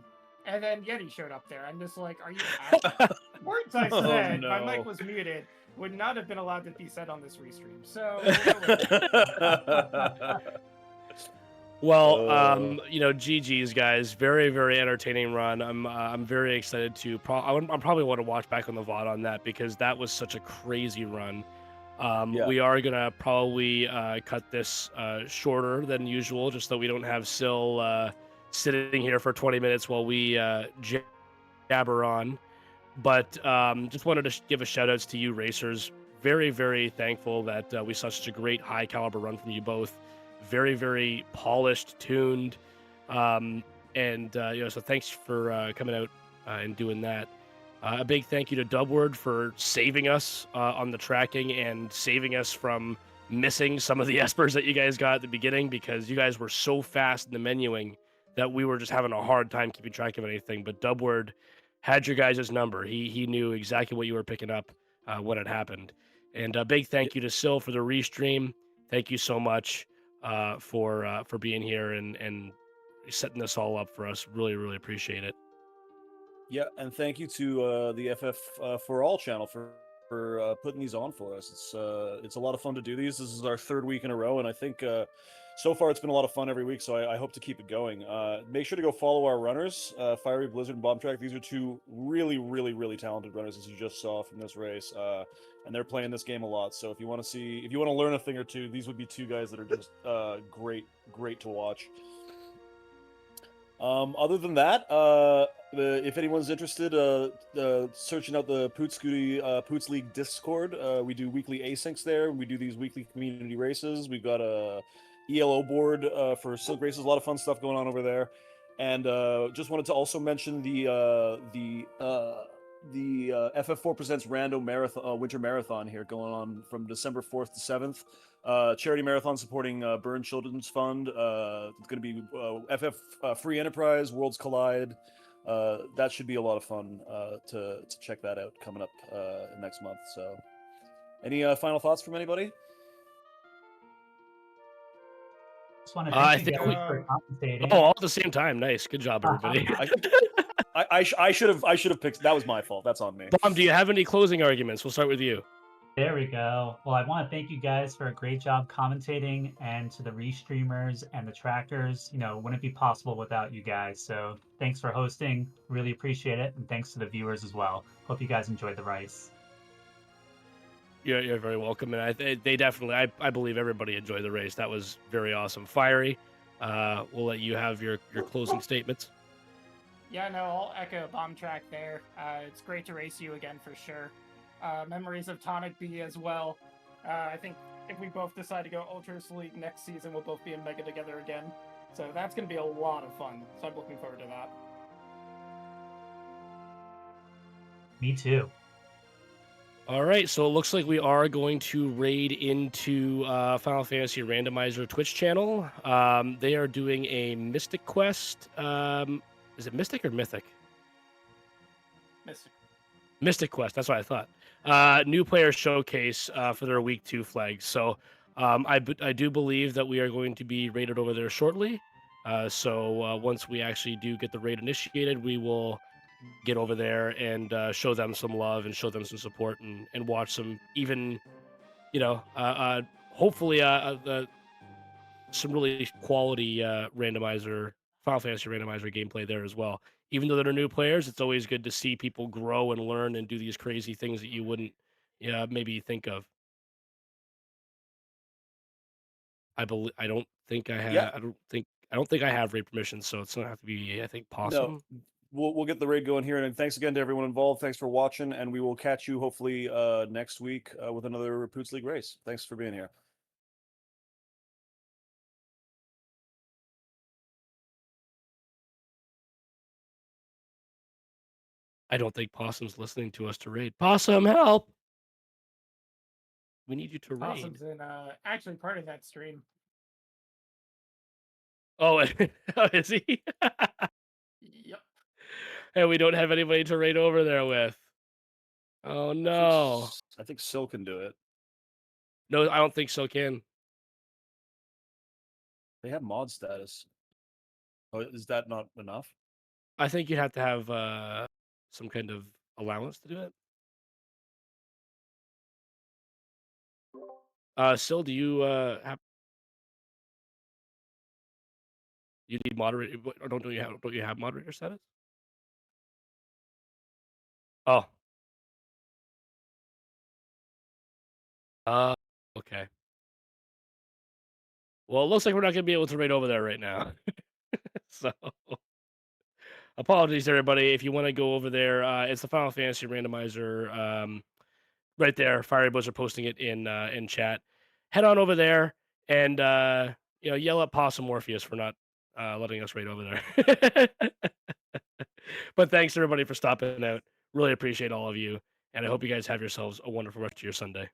And then Yeti showed up there. I'm just like, are you words I Oh, said, my mic no. was muted, would not have been allowed to be said on this restream. So we'll go with that. Well, Oh. GG's guys, very very entertaining run. I'm very excited to. I probably want to watch back on the VOD on that because that was such a crazy run. Yeah. We are gonna probably cut this shorter than usual, just so we don't have Sil sitting here for 20 minutes while we jabber on. But just wanted to give a shout outs to you racers. Very very thankful that we saw such a great high caliber run from you both. Very very polished, tuned, and so thanks for coming out and doing that. A big thank you to Dubward for saving us on the tracking and saving us from missing some of the espers that you guys got at the beginning, because you guys were so fast in the menuing that we were just having a hard time keeping track of anything. But Dubward had your guys' number. He knew exactly what you were picking up when it happened. And a big thank you to Sil for the restream. Thank you so much for being here and setting this all up for us. Really really appreciate it. Yeah, and thank you to the FF for All channel for putting these on for us. It's a lot of fun to do these. This is our third week in a row, and I think so far it's been a lot of fun every week. So I hope to keep it going. Make sure to go follow our runners, Fiery Blizzard and Bomb Track. These are two really, really, really talented runners, as you just saw from this race, and they're playing this game a lot. So if you want to learn a thing or two, these would be two guys that are just great to watch. Other than that, if anyone's interested, searching out the Poots League Discord, we do weekly asyncs there. We do these weekly community races. We've got a ELO board for Silk races. A lot of fun stuff going on over there. And just wanted to also mention the FF4 Presents Rando Marathon, Winter Marathon here going on from December 4th to 7th. Charity marathon supporting Burn Children's Fund. It's going to be FF Free Enterprise, Worlds Collide. That should be a lot of fun to check that out coming up next month. So, any final thoughts from anybody? Just want to I thank you think we. guys for commentating. Oh, all at the same time. Nice, good job, everybody. I should have picked. That was my fault. That's on me. Bomb, do you have any closing arguments? We'll start with you. There we go. Well, I want to thank you guys for a great job commentating, and to the restreamers and the trackers. Wouldn't be possible without you guys. So thanks for hosting. Really appreciate it. And thanks to the viewers as well. Hope you guys enjoyed the race. You're very welcome, and they definitely. I believe everybody enjoyed the race. That was very awesome. Fiery, we'll let you have your closing statements. Yeah, no, I'll echo Bomb Track there. It's great to race you again for sure. Memories of Tonic B as well. I think if we both decide to go Ultras League next season, we'll both be in Mega together again. So that's going to be a lot of fun. So I'm looking forward to that. Me too. All right, so it looks like we are going to raid into Final Fantasy Randomizer Twitch channel. They are doing a Mystic Quest. Is it Mystic or Mythic? Mystic Quest. That's what I thought. New player showcase for their week 2 flags. So I do believe that we are going to be raided over there shortly. So once we actually do get the raid initiated, we will get over there and show them some love and show them some support and watch some even, hopefully some really quality Final Fantasy randomizer gameplay there as well. Even though they're new players, it's always good to see people grow and learn and do these crazy things that you wouldn't maybe think of. I don't think I have. Yeah. I don't think I have raid permissions, so it's gonna have to be, I think, Possum. we'll get the raid going here, and thanks again to everyone involved. Thanks for watching, and we will catch you hopefully next week with another Poots League race. Thanks for being here. I don't think Possum's listening to us to raid. Possum, help! We need you to raid. Possum's in actually part of that stream. Oh, is he? Yep. And we don't have anybody to raid over there with. Oh no. I think Sil can do it. No, I don't think so, Ken. They have mod status. Oh, is that not enough? I think you'd have to have some kind of allowance to do it. Sil, do you have? You need moderator, or don't you have moderator status? Oh. Okay. Well, it looks like we're not gonna be able to raid over there right now. So, apologies everybody. If you want to go over there, it's the Final Fantasy randomizer. Right there, Fiery Blizzard posting it in chat. Head on over there and yell at Possum Morpheus for not letting us raid over there. But thanks everybody for stopping out. Really appreciate all of you, and I hope you guys have yourselves a wonderful rest of your Sunday.